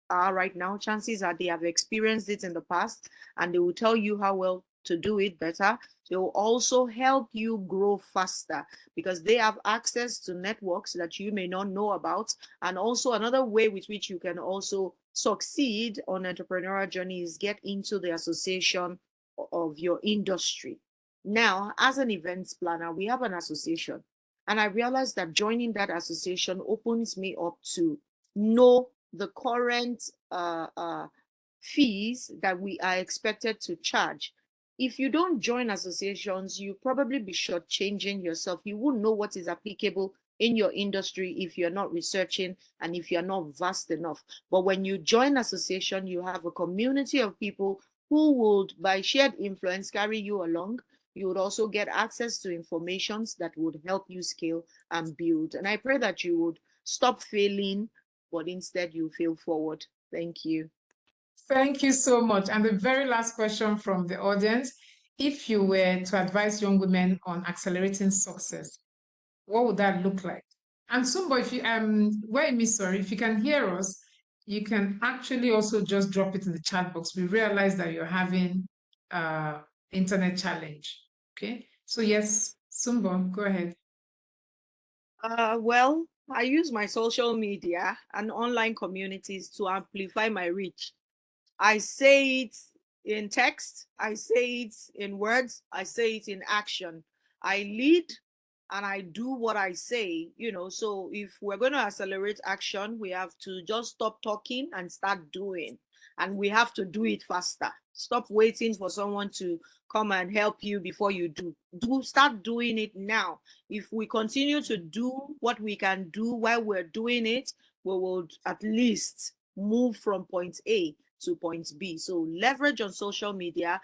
S4: are right now, chances are they have experienced it in the past, and they will tell you how well to do it better. They will also help you grow faster, because they have access to networks that you may not know about. And also another way with which you can also succeed on entrepreneurial journey is get into the association of your industry. Now, as an events planner, we have an association, and I realized that joining that association opens me up to know the current fees that we are expected to charge. If you don't join associations, you probably be shortchanging yourself. You won't know what is applicable in your industry if you're not researching and if you're not vast enough. But when you join association, you have a community of people who would, by shared influence, carry you along. You would also get access to informations that would help you scale and build. And I pray that you would stop failing, but instead you fail forward. Thank you.
S2: Thank you so much. And the very last question from the audience: if you were to advise young women on accelerating success, what would that look like? And Sumbo, if you sorry, if you can hear us, you can actually also just drop it in the chat box. We realize that you're having internet challenge. Okay. So yes, Sumbo, go ahead.
S4: Well, I use my social media and online communities to amplify my reach. I say it in text, I say it in words, I say it in action. I lead and I do what I say, So if we're going to accelerate action, we have to just stop talking and start doing. And we have to do it faster. Stop waiting for someone to come and help you before you do. Start doing it now. If we continue to do what we can do while we're doing it, we will at least move from point A to point B. So leverage on social media,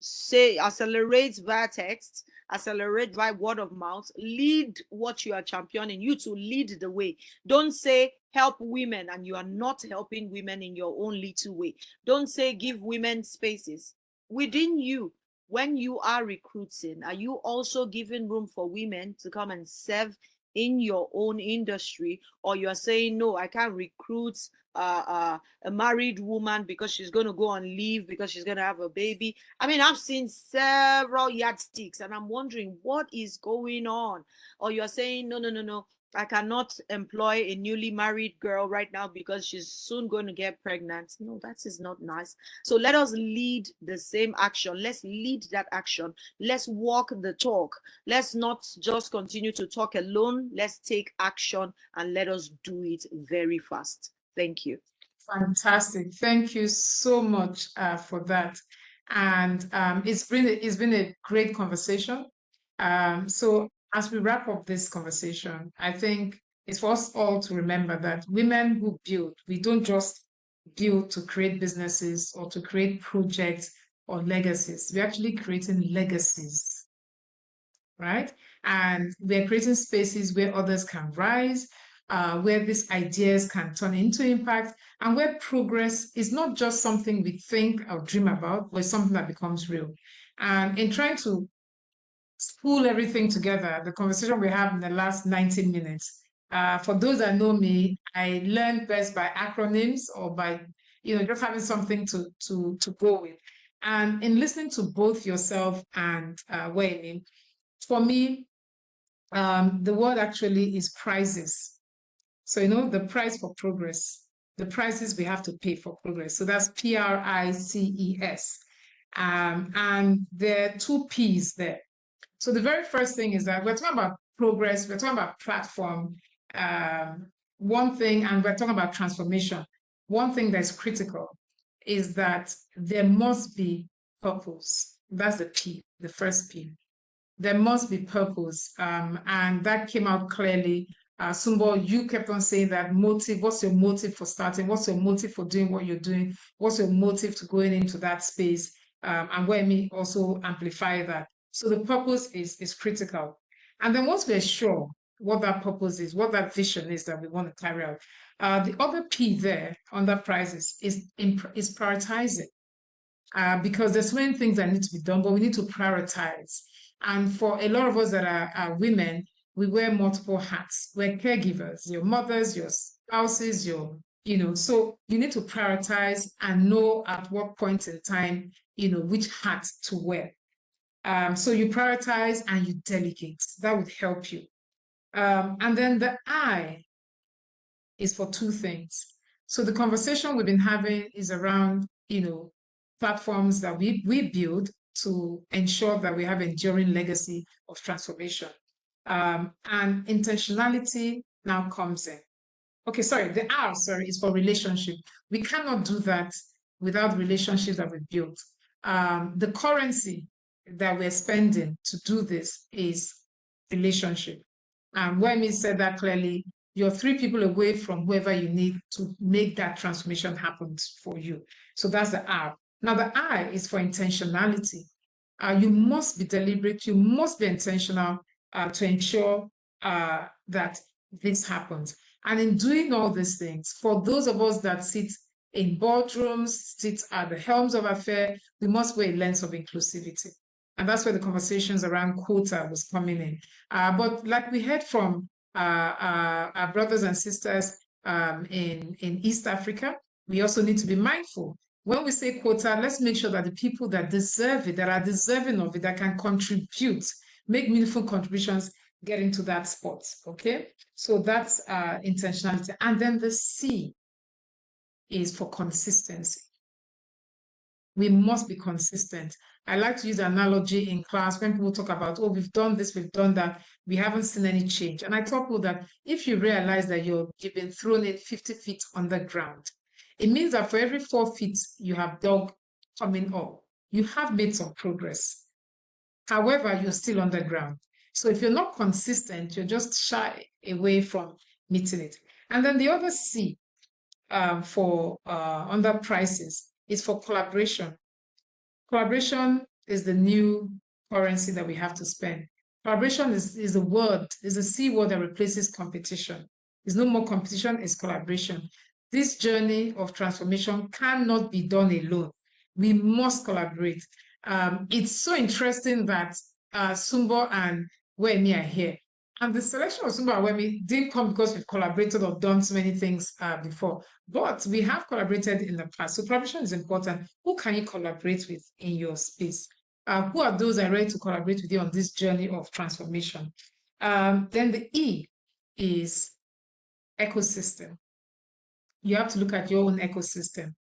S4: say accelerate via text, accelerate by word of mouth, lead what you are championing. You to lead the way. Don't say help women and you are not helping women in your own little way. Don't say give women spaces within you. When you are recruiting, are you also giving room for women to come and serve in your own industry? Or you are saying, no, I can't recruit a married woman because she's going to go on leave, because she's going to have a baby. I mean, I've seen several yardsticks and I'm wondering what is going on. Or you're saying, no, I cannot employ a newly married girl right now because she's soon going to get pregnant. No, that is not nice. So let us lead the same action. Let's lead that action. Let's walk the talk. Let's not just continue to talk alone. Let's take action and let us do it very fast. Thank you.
S2: Fantastic. Thank you so much for that. And it's been a great conversation. So as we wrap up this conversation, I think it's for us all to remember that women who build, we don't just build to create businesses or to create projects or legacies. We're actually creating legacies, right? And we're creating spaces where others can rise, where these ideas can turn into impact, and where progress is not just something we think or dream about, but something that becomes real. And in trying to spool everything together, the conversation we have in the last 90 minutes, for those that know me, I learn best by acronyms or by just having something to go with. And in listening to both yourself and Wayne, for me, the word actually is prizes. So, the prize for progress. the prices we have to pay for progress. So that's PRICES. And there are 2 P's there. So the very first thing is that we're talking about progress, we're talking about platform, one thing, and we're talking about transformation. One thing that's critical is that there must be purpose. That's the P, the first P. There must be purpose. And that came out clearly. Sumbo, you kept on saying that motive. What's your motive for starting? What's your motive for doing what you're doing? What's your motive to going into that space? And Wemi also amplify that. So the purpose is critical. And then once we're sure what that purpose is, what that vision is that we want to carry out, the other P there under prizes is prioritizing. Because there's so many things that need to be done, but we need to prioritize. And for a lot of us that are women, we wear multiple hats. We're caregivers, your mothers, your spouses, so you need to prioritize and know at what point in time, which hat to wear. So you prioritize and you delegate. That would help you. And then the I is for 2 things. So the conversation we've been having is around, platforms that we build to ensure that we have enduring legacy of transformation. And intentionality now comes in. Okay, sorry, the R, is for relationship. We cannot do that without relationships that we built. The currency that we're spending to do this is relationship. And Wemi said that clearly, you're 3 people away from whoever you need to make that transformation happen for you. So that's the R. Now, the I is for intentionality. You must be deliberate. You must be intentional to ensure that this happens. And in doing all these things, for those of us that sit in boardrooms, sit at the helms of affairs, we must wear a lens of inclusivity. And that's where the conversations around quota was coming in. But like we heard from our brothers and sisters in East Africa, we also need to be mindful. When we say quota, let's make sure that the people that deserve it, that are deserving of it, that can contribute, make meaningful contributions, get into that spot, okay? So that's intentionality. And then the C is for consistency. We must be consistent. I like to use the analogy in class when people talk about, oh, we've done this, we've done that, we haven't seen any change. And I tell people that if you realize that you've been thrown in 50 feet underground, it means that for every 4 feet you have dug coming up, you have made some progress. However, you're still underground. So if you're not consistent, you're just shy away from meeting it. And then the other C for under prices is for collaboration. Collaboration is the new currency that we have to spend. Collaboration is a word, is a C word that replaces competition. There's no more competition, it's collaboration. This journey of transformation cannot be done alone. We must collaborate. It's so interesting that Sumbo and Wemi are here. And the selection of Sumbo and Wemi didn't come because we've collaborated or done so many things before, but we have collaborated in the past. So collaboration is important. Who can you collaborate with in your space? Who are those that are ready to collaborate with you on this journey of transformation? Then the E is ecosystem. You have to look at your own ecosystem.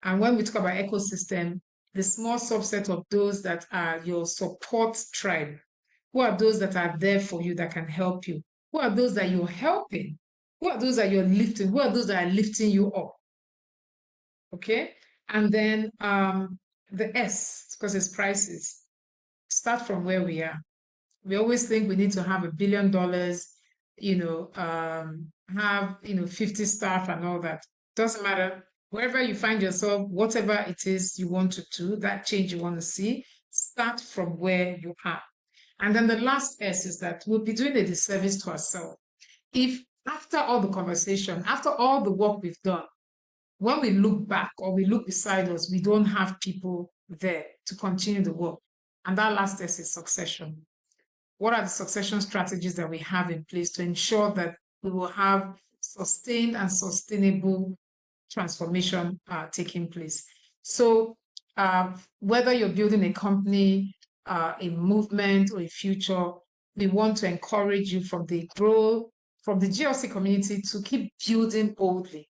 S2: And when we talk about ecosystem, the small subset of those that are your support tribe, who are those that are there for you, that can help you? Who are those that you're helping? Who are those that you're lifting? Who are those that are lifting you up? Okay? And then the S, because it's prices, start from where we are. We always think we need to have $1 billion, have 50 staff and all that. Doesn't matter. Wherever you find yourself, whatever it is you want to do, that change you want to see, start from where you are. And then the last S is that we'll be doing a disservice to ourselves if after all the conversation, after all the work we've done, when we look back or we look beside us, we don't have people there to continue the work. And that last S is succession. What are the succession strategies that we have in place to ensure that we will have sustained and sustainable transformation taking place? So whether you're building a company, a movement, or a future, we want to encourage you from the GLC community to keep building boldly.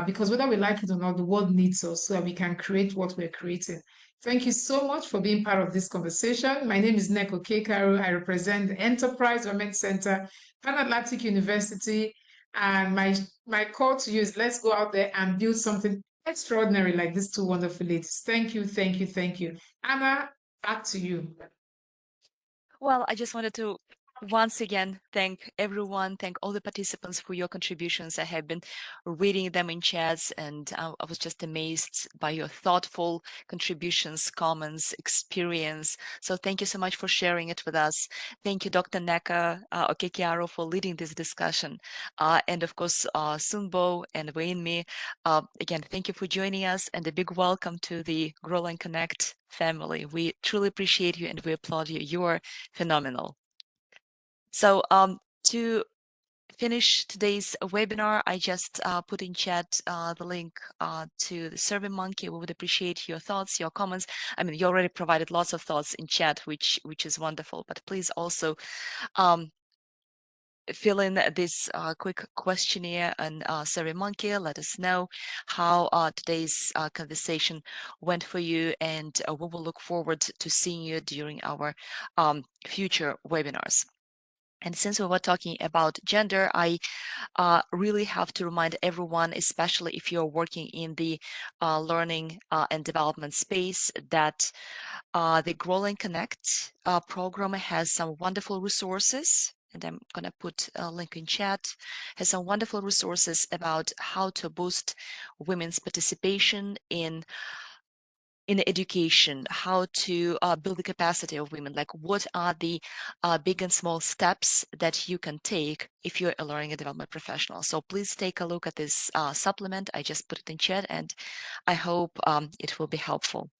S2: because whether we like it or not, the world needs us so that we can create what we're creating. Thank you so much for being part of this conversation. My name is Okekearu. I represent the Enterprise Women Center, Pan Atlantic University, and my call to you is let's go out there and build something extraordinary like these two wonderful ladies. Thank you, thank you, thank you. Anna, back to you.
S1: Well, I just wanted to once again thank everyone, thank all the participants for your contributions. I have been reading them in chats, and I was just amazed by your thoughtful contributions, comments, experience. So thank you so much for sharing it with us. Thank you, Dr. Neka Okekearu, for leading this discussion. And of course, Sunbo and Wainmi, again, thank you for joining us, and a big welcome to the Grow and Connect family. We truly appreciate you and we applaud you. You are phenomenal. So to finish today's webinar, I just put in chat the link to the SurveyMonkey. We would appreciate your thoughts, your comments. I mean, you already provided lots of thoughts in chat, which is wonderful, but please also fill in this quick questionnaire on SurveyMonkey. Let us know how today's conversation went for you, and we will look forward to seeing you during our future webinars. And since we were talking about gender, I really have to remind everyone, especially if you're working in the learning and development space, that the Grow and Connect program has some wonderful resources. And I'm going to put a link in chat, has some wonderful resources about how to boost women's participation in education, how to build the capacity of women, like what are the big and small steps that you can take if you're a learning and development professional. So please take a look at this supplement. I just put it in chat, and I hope it will be helpful.